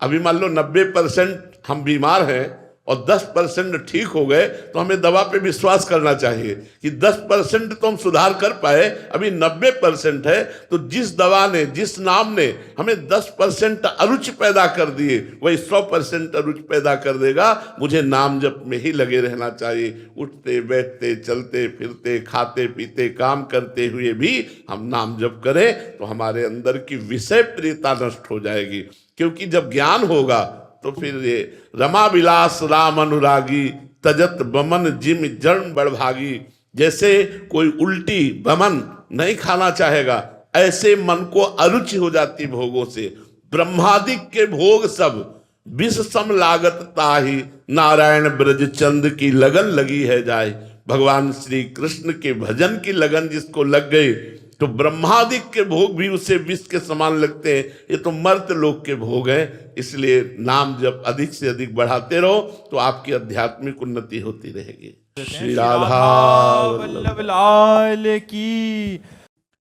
अभी मान लो 90% हम बीमार हैं और 10% ठीक हो गए, तो हमें दवा पे विश्वास करना चाहिए कि 10% तो हम सुधार कर पाए, अभी 90% है। तो जिस दवा ने, जिस नाम ने हमें 10% अरुचि पैदा कर दिए, वही 100% अरुचि पैदा कर देगा। मुझे नाम जप में ही लगे रहना चाहिए। उठते बैठते, चलते फिरते, खाते पीते, काम करते हुए भी हम नाम जप करें तो हमारे अंदर की विषय प्रियता नष्ट हो जाएगी। क्योंकि जब ज्ञान होगा तो फिर ये रमा विलास राम अनुरागी, तजत बमन जिम जन्म बड़भागी। जैसे कोई उल्टी बमन नहीं खाना चाहेगा, ऐसे मन को अरुचि हो जाती भोगों से। ब्रह्मादिक के भोग सब विष सम लागत ताही, नारायण ब्रज चंद की लगन लगी है जाए। भगवान श्री कृष्ण के भजन की लगन जिसको लग गई तो ब्रह्मादिक के भोग भी उसे विष के समान लगते हैं। ये तो मर्त्य लोक के भोग हैं। इसलिए नाम जब अधिक से अधिक बढ़ाते रहो तो आपकी आध्यात्मिक उन्नति होती रहेगी। श्री राधा वल्लभ लाल की।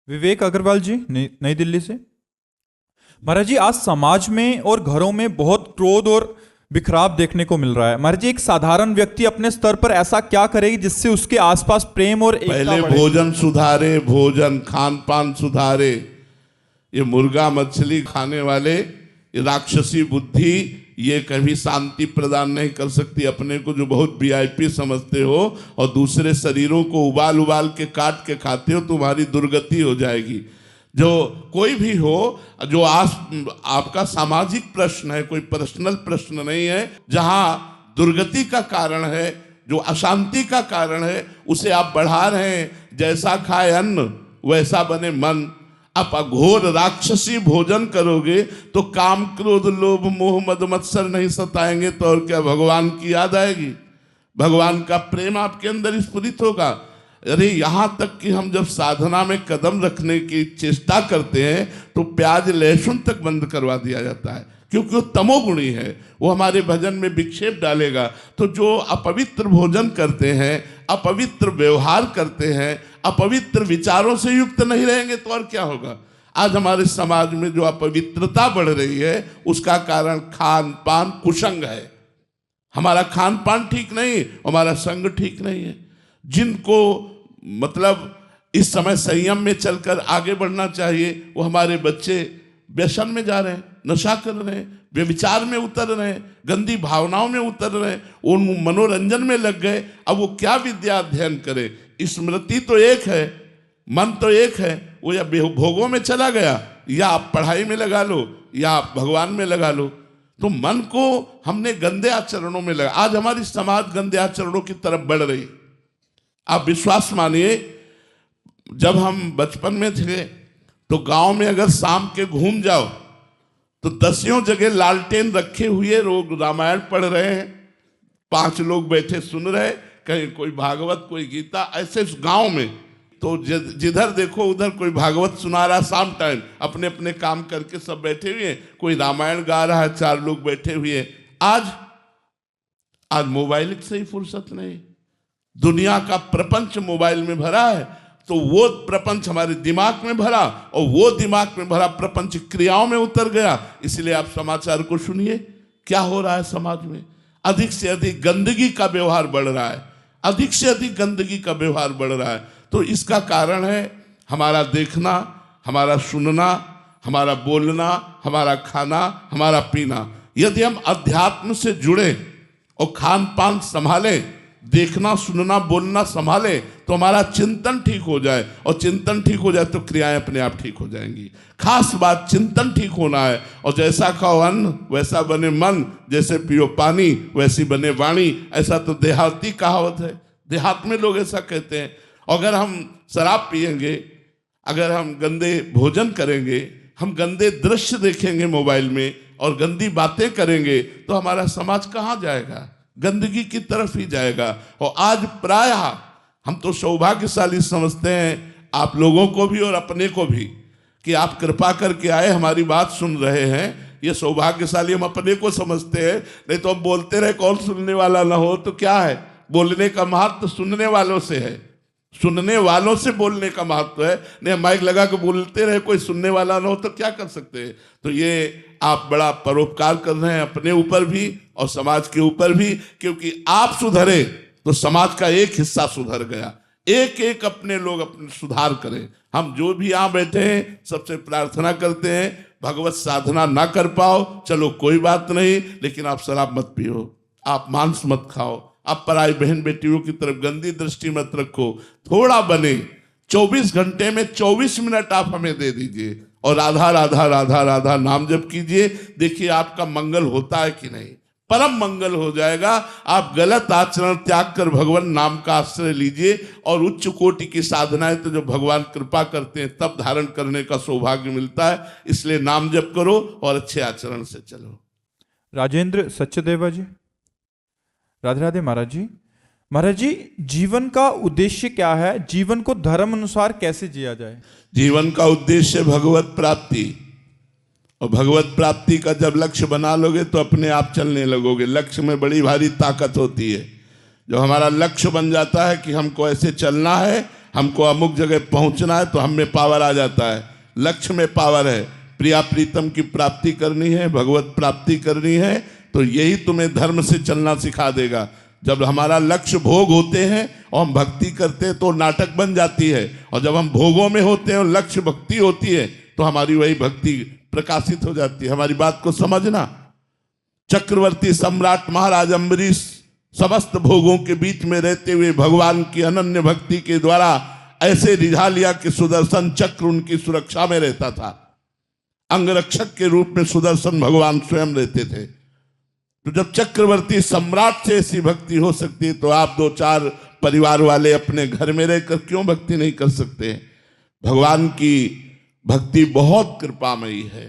विवेक अग्रवाल जी नई दिल्ली से। महाराज जी, आज समाज में और घरों में बहुत क्रोध और बिखराव देखने को मिल रहा है। महाराज जी, एक साधारण व्यक्ति अपने स्तर पर ऐसा क्या करेगी जिससे उसके आसपास प्रेम और एकता पहले बढ़े? भोजन सुधारे, भोजन खान पान सुधारे। ये मुर्गा मछली खाने वाले, ये राक्षसी बुद्धि, ये कभी शांति प्रदान नहीं कर सकती। अपने को जो बहुत वीआईपी समझते हो और दूसरे शरीरों को उबाल उबाल के काट के खाते हो, तुम्हारी दुर्गति हो जाएगी। जो कोई भी हो, जो आपका सामाजिक प्रश्न है, कोई पर्सनल प्रश्न नहीं है, जहां दुर्गति का कारण है, जो अशांति का कारण है उसे आप बढ़ा रहे हैं। जैसा खाए अन्न वैसा बने मन। आप अघोर राक्षसी भोजन करोगे तो काम क्रोध लोभ मोह मद मत्सर नहीं सताएंगे तो और क्या भगवान की याद आएगी, भगवान का प्रेम आपके अंदर स्फुरित होगा। अरे यहाँ तक कि हम जब साधना में कदम रखने की चेष्टा करते हैं तो प्याज लहसुन तक बंद करवा दिया जाता है, क्योंकि वो तमोगुणी है, वो हमारे भजन में विक्षेप डालेगा। तो जो अपवित्र भोजन करते हैं, अपवित्र व्यवहार करते हैं, अपवित्र विचारों से युक्त नहीं रहेंगे तो और क्या होगा। आज हमारे समाज में जो अपवित्रता बढ़ रही है उसका कारण खान पान कुसंग है। हमारा खान पान ठीक नहीं, हमारा संग ठीक नहीं है। जिनको मतलब इस समय संयम में चलकर आगे बढ़ना चाहिए, वो हमारे बच्चे व्यसन में जा रहे हैं, नशा कर रहे हैं, व्यभिचार में उतर रहे हैं, गंदी भावनाओं में उतर रहे हैं, उन मनोरंजन में लग गए। अब वो क्या विद्या अध्ययन करे। स्मृति तो एक है, मन तो एक है, वो या भोगों में चला गया, या आप पढ़ाई में लगा लो, या आप भगवान में लगा लो। तो मन को हमने गंदे आचरणों में लगा। आज हमारी समाज गंदे आचरणों की तरफ बढ़ रही। आप विश्वास मानिए, जब हम बचपन में थे तो गांव में अगर शाम के घूम जाओ तो 10 जगह लालटेन रखे हुए लोग रामायण पढ़ रहे हैं, 5 लोग बैठे सुन रहे, कहीं कोई भागवत कोई गीता, ऐसे गांव में। तो जिधर देखो उधर कोई भागवत सुना रहा, शाम टाइम अपने अपने काम करके सब बैठे हुए हैं, कोई रामायण गा रहा है, 4 लोग बैठे हुए। आज मोबाइल से ही फुर्सत नहीं, दुनिया का प्रपंच मोबाइल में भरा है। तो वो प्रपंच हमारे दिमाग में भरा और वो दिमाग में भरा प्रपंच क्रियाओं में उतर गया। इसलिए आप समाचार को सुनिए, क्या हो रहा है समाज में। अधिक से अधिक गंदगी का व्यवहार बढ़ रहा है, अधिक से अधिक गंदगी का व्यवहार बढ़ रहा है। तो इसका कारण है हमारा देखना, हमारा सुनना, हमारा बोलना, हमारा खाना, हमारा पीना। यदि हम अध्यात्म से जुड़े और खान पान संभालें, देखना सुनना बोलना संभाले, तो हमारा चिंतन ठीक हो जाए, और चिंतन ठीक हो जाए तो क्रियाएं अपने आप ठीक हो जाएंगी। खास बात चिंतन ठीक होना है। और जैसा खाओ अन्न वैसा बने मन, जैसे पियो पानी वैसी बने वाणी। ऐसा तो देहाती कहावत है, देहात में लोग ऐसा कहते हैं। अगर हम शराब पिएंगे, अगर हम गंदे भोजन करेंगे, हम गंदे दृश्य देखेंगे मोबाइल में और गंदी बातें करेंगे, तो हमारा समाज कहाँ जाएगा, गंदगी की तरफ ही जाएगा। और आज प्रायः हम तो सौभाग्यशाली समझते हैं आप लोगों को भी और अपने को भी, कि आप कृपा करके आए, हमारी बात सुन रहे हैं। ये सौभाग्यशाली हम अपने को समझते हैं, नहीं तो हम बोलते रहे कौन सुनने वाला ना हो तो क्या है। बोलने का महत्व सुनने वालों से है, सुनने वालों से बोलने का महत्व है। नहीं माइक लगा के बोलते रहे, कोई सुनने वाला ना हो तो क्या कर सकते हैं। तो ये आप बड़ा परोपकार कर रहे हैं अपने ऊपर भी और समाज के ऊपर भी, क्योंकि आप सुधरे तो समाज का एक हिस्सा सुधर गया। एक एक अपने लोग अपने सुधार करें। हम जो भी यहाँ बैठे हैं सबसे प्रार्थना करते हैं, भगवत साधना ना कर पाओ चलो कोई बात नहीं, लेकिन आप शराब मत पियो, आप मांस मत खाओ, आप पराई बहन बेटियों की तरफ गंदी दृष्टि मत रखो। थोड़ा बने, 24 घंटे में 24 मिनट आप हमें दे दीजिए और राधा राधा राधा राधा नाम जप कीजिए। देखिए आपका मंगल होता है कि नहीं, परम मंगल हो जाएगा। आप गलत आचरण त्याग कर भगवान नाम का आश्रय लीजिए, और उच्च कोटि की साधनाएं तो जो भगवान कृपा करते हैं तब धारण करने का सौभाग्य मिलता है। इसलिए नाम जप करो और अच्छे आचरण से चलो। राजेंद्र सत्यदेवा जी, राधे राधे महाराज जी। महाराज जी, जीवन का उद्देश्य क्या है, जीवन को धर्म अनुसार कैसे जिया जाए। जीवन का उद्देश्य भगवत प्राप्ति, और भगवत प्राप्ति का जब लक्ष्य बना लोगे तो अपने आप चलने लगोगे। लक्ष्य में बड़ी भारी ताकत होती है। जो हमारा लक्ष्य बन जाता है कि हमको ऐसे चलना है, हमको अमुक जगह पहुंचना है, तो हम में पावर आ जाता है। लक्ष्य में पावर है। प्रिया प्रीतम की प्राप्ति करनी है, भगवत प्राप्ति करनी है, तो यही तुम्हें धर्म से चलना सिखा देगा। जब हमारा लक्ष्य भोग होते हैं और हम भक्ति करते हैं तो नाटक बन जाती है, और जब हम भोगों में होते हैं और लक्ष्य भक्ति होती है तो हमारी वही भक्ति प्रकाशित हो जाती है। हमारी बात को समझना। चक्रवर्ती सम्राट महाराज अम्बरीश समस्त भोगों के बीच में रहते हुए भगवान की अनन्य भक्ति के द्वारा ऐसे रिझा लिया कि सुदर्शन चक्र उनकी सुरक्षा में रहता था। अंगरक्षक के रूप में सुदर्शन भगवान स्वयं रहते थे। तो जब चक्रवर्ती सम्राट से ऐसी भक्ति हो सकती है, तो आप 2-4 परिवार वाले अपने घर में रहकर क्यों भक्ति नहीं कर सकते? भगवान की भक्ति बहुत कृपामयी है।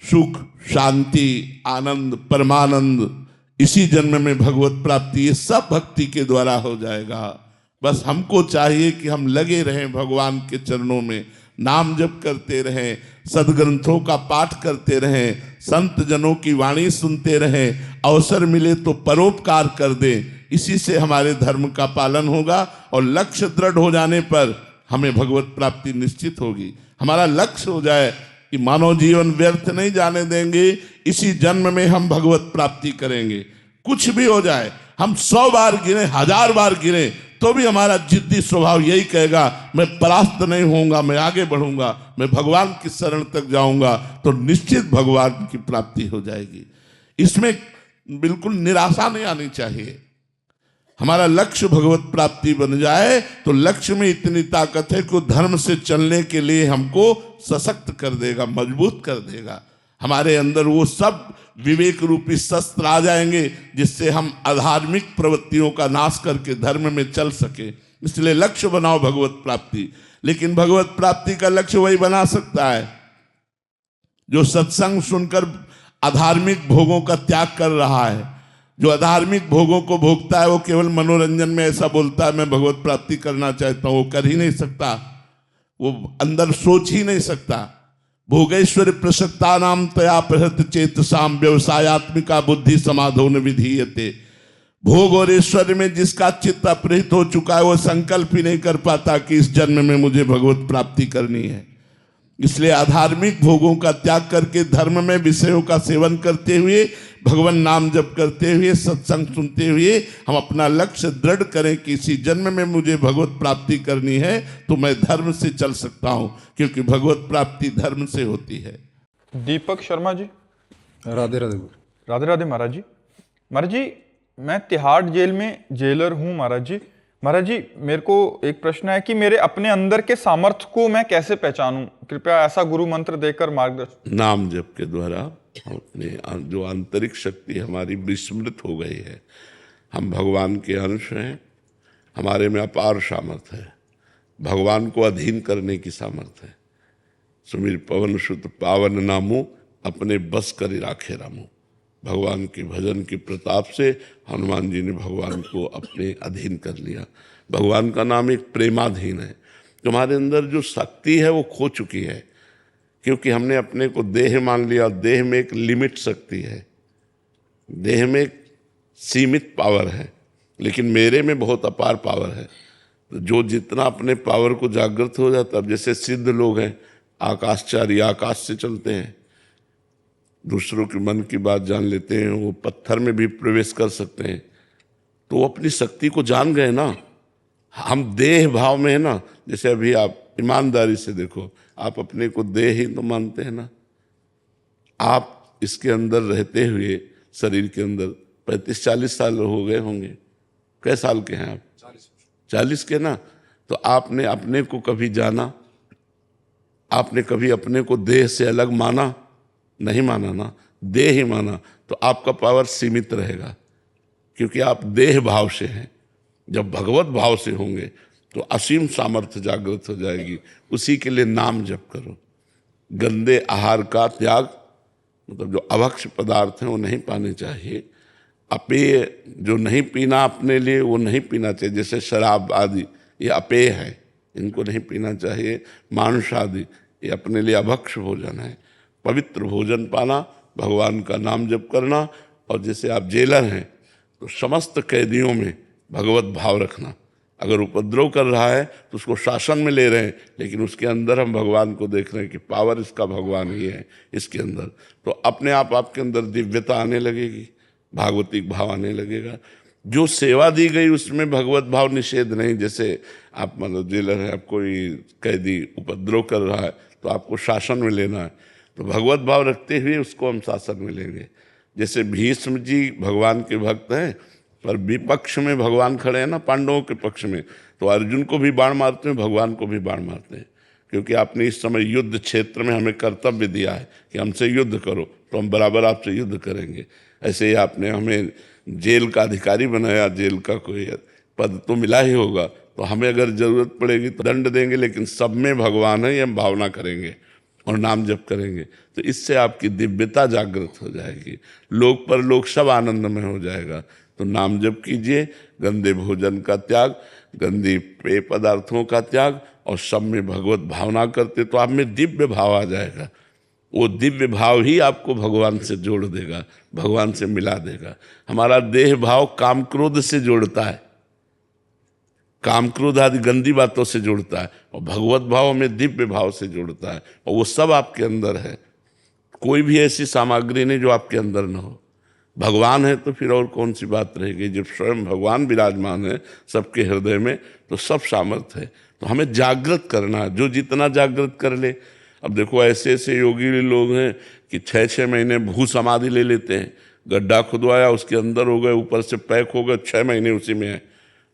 सुख, शांति, आनंद, परमानंद, इसी जन्म में भगवत प्राप्ति, ये सब भक्ति के द्वारा हो जाएगा। बस हमको चाहिए कि हम लगे रहें भगवान के चरणों में, नाम जप करते रहें, सदग्रंथों का पाठ करते रहें, संत जनों की वाणी सुनते रहें, अवसर मिले तो परोपकार कर दें। इसी से हमारे धर्म का पालन होगा और लक्ष्य दृढ़ हो जाने पर हमें भगवत प्राप्ति निश्चित होगी। हमारा लक्ष्य हो जाए कि मानव जीवन व्यर्थ नहीं जाने देंगे, इसी जन्म में हम भगवत प्राप्ति करेंगे। कुछ भी हो जाए, हम 100 बार गिरे, 1000 बार गिरे, तो भी हमारा जिद्दी स्वभाव यही कहेगा, मैं परास्त नहीं होऊंगा, मैं आगे बढ़ूंगा, मैं भगवान की शरण तक जाऊंगा, तो निश्चित भगवान की प्राप्ति हो जाएगी। इसमें बिल्कुल निराशा नहीं आनी चाहिए। हमारा लक्ष्य भगवत प्राप्ति बन जाए तो लक्ष्य में इतनी ताकत है कि धर्म से चलने के लिए हमको सशक्त कर देगा, मजबूत कर देगा। हमारे अंदर वो सब विवेक रूपी शस्त्र आ जाएंगे जिससे हम अधार्मिक प्रवृत्तियों का नाश करके धर्म में चल सके। इसलिए लक्ष्य बनाओ भगवत प्राप्ति। लेकिन भगवत प्राप्ति का लक्ष्य वही बना सकता है जो सत्संग सुनकर अधार्मिक भोगों का त्याग कर रहा है। जो अधार्मिक भोगों को भोगता है वो केवल मनोरंजन में ऐसा बोलता है मैं भगवत प्राप्ति करना चाहता हूं, वो कर ही नहीं सकता, वो अंदर सोच ही नहीं सकता। भोगेश्वर प्रसक्ता नाम तया प्रहृत चेतसाम व्यवसायत्मिका बुद्धि समाधो न विधीयते। भोग और ऐश्वर्य में जिसका चित्त अपहृत हो चुका है वो संकल्प ही नहीं कर पाता कि इस जन्म में मुझे भगवत प्राप्ति करनी है। इसलिए अधार्मिक भोगों का त्याग करके धर्म में विषयों का सेवन करते हुए, भगवान नाम जप करते हुए, सत्संग सुनते हुए हम अपना लक्ष्य दृढ़ करें कि इसी जन्म में मुझे भगवत प्राप्ति करनी है, तो मैं धर्म से चल सकता हूं, क्योंकि भगवत प्राप्ति धर्म से होती है। दीपक शर्मा जी। राधे राधे। राधे राधे महाराज जी। महाराज जी, मैं तिहाड़ जेल में जेलर हूँ महाराज जी। महाराज जी, मेरे को एक प्रश्न है कि मेरे अपने अंदर के सामर्थ्य को मैं कैसे पहचानूं? कृपया ऐसा गुरु मंत्र देकर मार्गदर्शन। नाम जप के द्वारा हम अपने जो आंतरिक शक्ति हमारी विस्मृत हो गई है, हम भगवान के अंश हैं, हमारे में अपार सामर्थ्य है, भगवान को अधीन करने की सामर्थ्य है। सुमिर पवन सुत पावन नामो अपने बस कर राखे रामो। भगवान के भजन के प्रताप से हनुमान जी ने भगवान को अपने अधीन कर लिया। भगवान का नाम एक प्रेमाधीन है। तुम्हारे अंदर जो शक्ति है वो खो चुकी है, क्योंकि हमने अपने को देह मान लिया। देह में एक लिमिट शक्ति है, देह में एक सीमित पावर है, लेकिन मेरे में बहुत अपार पावर है। तो जो जितना अपने पावर को जागृत हो जाता, अब जैसे सिद्ध लोग हैं, आकाशचारी, आकाश से चलते हैं, दूसरों के मन की बात जान लेते हैं, वो पत्थर में भी प्रवेश कर सकते हैं, तो वो अपनी शक्ति को जान गए ना। हम देह भाव में है ना। जैसे अभी आप ईमानदारी से देखो, आप अपने को देह ही तो मानते हैं ना। आप इसके अंदर रहते हुए शरीर के अंदर 35-40 साल हो गए होंगे। कै साल के हैं आप? 40 के ना। तो आपने अपने को कभी जाना? आपने कभी अपने को देह से अलग माना? नहीं माना ना, देह ही माना। तो आपका पावर सीमित रहेगा, क्योंकि आप देह भाव से हैं। जब भगवत भाव से होंगे तो असीम सामर्थ्य जागृत हो जाएगी। उसी के लिए नाम जप करो। गंदे आहार का त्याग, मतलब जो अभक्ष पदार्थ हैं वो नहीं पाने चाहिए। अपेय जो नहीं पीना अपने लिए, वो नहीं पीना चाहिए। जैसे शराब आदि ये अपेय है, इनको नहीं पीना चाहिए। मांस आदि ये अपने लिए अभक्ष भोजन है। पवित्र भोजन पाना, भगवान का नाम जप करना। और जैसे आप जेलर हैं तो समस्त कैदियों में भगवत भाव रखना। अगर उपद्रव कर रहा है तो उसको शासन में ले रहे हैं, लेकिन उसके अंदर हम भगवान को देख रहे हैं कि पावर इसका भगवान ही है इसके अंदर। तो अपने आप आपके अंदर दिव्यता आने लगेगी, भागवतिक भाव आने लगेगा। जो सेवा दी गई उसमें भगवत भाव निषेध नहीं। जैसे आप मतलब जेलर हैं, आप कोई कैदी उपद्रव कर रहा है तो आपको शासन में लेना है, तो भगवत भाव रखते हुए उसको हम शासन में लेंगे। जैसे भीष्म जी भगवान के भक्त हैं, पर विपक्ष में भगवान खड़े हैं ना, पांडवों के पक्ष में, तो अर्जुन को भी बाण मारते हैं, भगवान को भी बाण मारते हैं। क्योंकि आपने इस समय युद्ध क्षेत्र में हमें कर्तव्य दिया है कि हमसे युद्ध करो, तो हम बराबर आपसे युद्ध करेंगे। ऐसे ही आपने हमें जेल का अधिकारी बनाया, जेल का कोई पद तो मिला ही होगा, तो हमें अगर जरूरत पड़ेगी तो दंड देंगे, लेकिन सब में भगवान है ये हम भावना करेंगे और नाम जप करेंगे, तो इससे आपकी दिव्यता जागृत हो जाएगी, लोक पर लोक सब आनंद में हो जाएगा। तो नाम जप कीजिए, गंदे भोजन का त्याग, गंदी पेय पदार्थों का त्याग, और सब में भगवत भावना करते तो आप में दिव्य भाव आ जाएगा। वो दिव्य भाव ही आपको भगवान से जोड़ देगा, भगवान से मिला देगा। हमारा देह भाव काम क्रोध से जोड़ता है, काम क्रोध आदि गंदी बातों से जोड़ता है, और भगवत भाव में दिव्य भाव से जोड़ता है, और वो सब आपके अंदर है। कोई भी ऐसी सामग्री नहीं जो आपके अंदर न हो। भगवान है तो फिर और कौन सी बात रहेगी। जब स्वयं भगवान विराजमान है सबके हृदय में, तो सब सामर्थ्य है। तो हमें जागृत करना है, जो जितना जागृत कर ले। अब देखो ऐसे ऐसे योगी लोग हैं कि 6-6 महीने भू समाधि ले लेते हैं, गड्ढा खुदवाया उसके अंदर हो गए, ऊपर से पैक हो गए, 6 महीने उसी में है,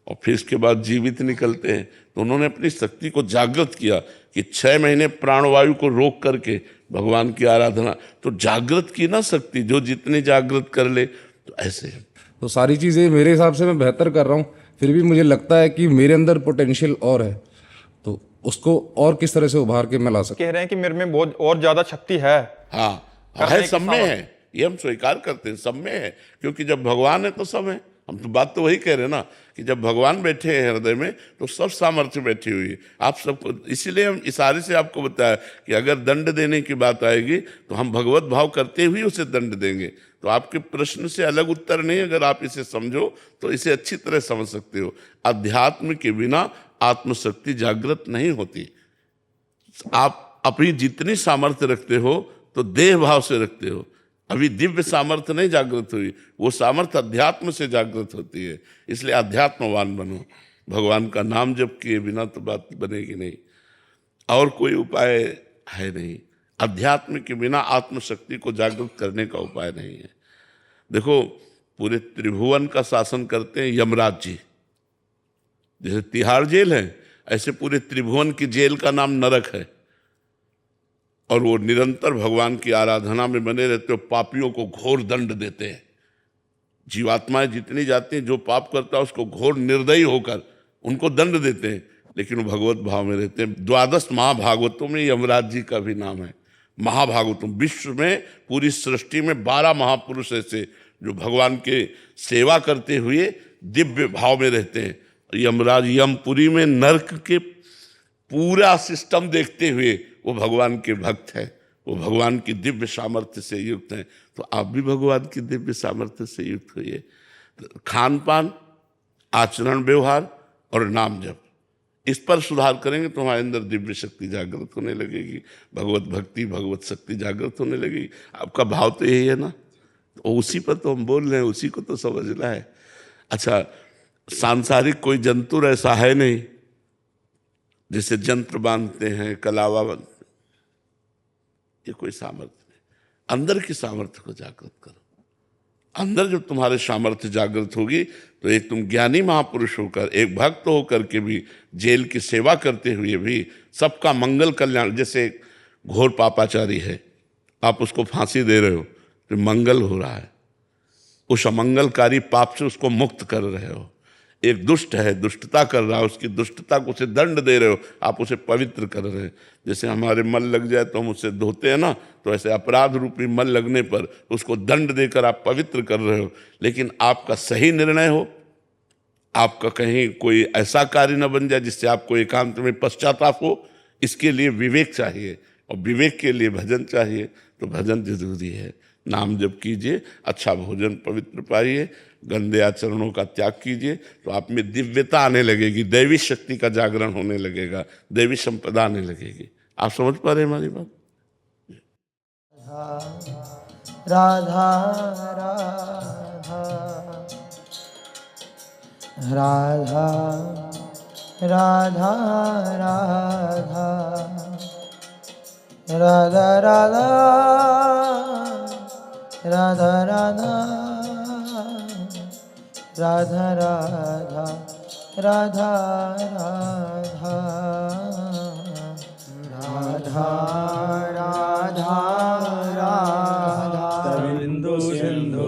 और फिर इसके बाद जीवित निकलते हैं। तो उन्होंने अपनी शक्ति को जागृत किया कि 6 महीने प्राणवायु को रोक करके भगवान की आराधना, तो जागृत की ना शक्ति, जो जितनी जागृत कर ले। तो ऐसे तो सारी चीज़ें मेरे हिसाब से मैं बेहतर कर रहा हूँ, फिर भी मुझे लगता है कि मेरे अंदर पोटेंशियल और है, तो उसको और किस तरह से उभार के मैं ला सकता कह रहे हैं कि मेरे में बहुत और ज्यादा शक्ति है। हाँ है, सब में है, ये हम स्वीकार करते हैं, सब में है, क्योंकि जब भगवान है तो सब है। हम तो बात तो वही कह रहे हैं ना कि जब भगवान बैठे हैं हृदय में तो सब सामर्थ्य बैठी हुई है आप सबको। इसीलिए हम इशारे से आपको बताया कि अगर दंड देने की बात आएगी तो हम भगवत भाव करते हुए उसे दंड देंगे। तो आपके प्रश्न से अलग उत्तर नहीं, अगर आप इसे समझो तो इसे अच्छी तरह समझ सकते हो। अध्यात्म के बिना आत्मशक्ति जागृत नहीं होती। आप अपनी जितनी सामर्थ्य रखते हो तो देह भाव से रखते हो, अभी दिव्य सामर्थ्य नहीं जागृत हुई, वो सामर्थ्य अध्यात्म से जागृत होती है। इसलिए अध्यात्मवान बनो, भगवान का नाम जप किए बिना तो बात बनेगी नहीं, और कोई उपाय है नहीं। अध्यात्म के बिना आत्मशक्ति को जागृत करने का उपाय नहीं है। देखो पूरे त्रिभुवन का शासन करते हैं यमराज जी, जैसे तिहाड़ जेल है ऐसे पूरे त्रिभुवन की जेल का नाम नरक है, और वो निरंतर भगवान की आराधना में बने रहते हो, पापियों को घोर दंड देते हैं। जीवात्माएं जितनी जाती हैं, जो पाप करता है उसको घोर निर्दयी होकर उनको दंड देते हैं, लेकिन वो भगवत भाव में रहते हैं। 12 महाभागवतों में यमराज जी का भी नाम है। महाभागवतों, विश्व में पूरी सृष्टि में 12 महापुरुष ऐसे जो भगवान के सेवा करते हुए दिव्य भाव में रहते हैं। यमराज यमपुरी में नरक के पूरा सिस्टम देखते हुए वो भगवान के भक्त हैं, वो भगवान की दिव्य सामर्थ्य से युक्त हैं। तो आप भी भगवान की दिव्य सामर्थ्य से युक्त होइए। तो खान पान, आचरण व्यवहार और नाम जप, इस पर सुधार करेंगे तो हमारे अंदर दिव्य शक्ति जागृत होने लगेगी, भगवत भक्ति भगवत शक्ति जागृत होने लगेगी। आपका भाव तो यही है ना, तो उसी पर तो हम बोल रहे हैं, उसी को तो समझना है। अच्छा, सांसारिक कोई जंतुर ऐसा है नहीं जैसे यंत्र बांधते हैं, कलावा बांधते हैं, ये कोई सामर्थ्य नहीं। अंदर की सामर्थ्य को जागृत करो। अंदर जब तुम्हारे सामर्थ्य जागृत होगी तो एक तुम ज्ञानी महापुरुष होकर, एक भक्त होकर के भी जेल की सेवा करते हुए भी सबका मंगल कल्याण, जैसे घोर पापाचारी है, आप उसको फांसी दे रहे हो तो मंगल हो रहा है, उस अमंगलकारी पाप से उसको मुक्त कर रहे हो। एक दुष्ट है, दुष्टता कर रहा है, उसकी दुष्टता को उसे दंड दे रहे हो, आप उसे पवित्र कर रहे हैं। जैसे हमारे मल लग जाए तो हम उसे धोते हैं ना, तो ऐसे अपराध रूपी मल लगने पर उसको दंड देकर आप पवित्र कर रहे हो। लेकिन आपका सही निर्णय हो, आपका कहीं कोई ऐसा कार्य न बन जाए जिससे आपको एकांत में पश्चाताप हो। इसके लिए विवेक चाहिए, और विवेक के लिए भजन चाहिए। तो भजन जरूरी है। नाम जप कीजिए, अच्छा भोजन पवित्र पाइए, गंदे आचरणों का त्याग कीजिए, तो आप में दिव्यता आने लगेगी, दैवी शक्ति का जागरण होने लगेगा, दैवी संपदा आने लगेगी। आप समझ पा रहे हैं हमारी बात? राधा राधा राधा राधा राधा राधा राधा राधा राधा राधा राधा राधा राधा राधा बिंदु सिंधु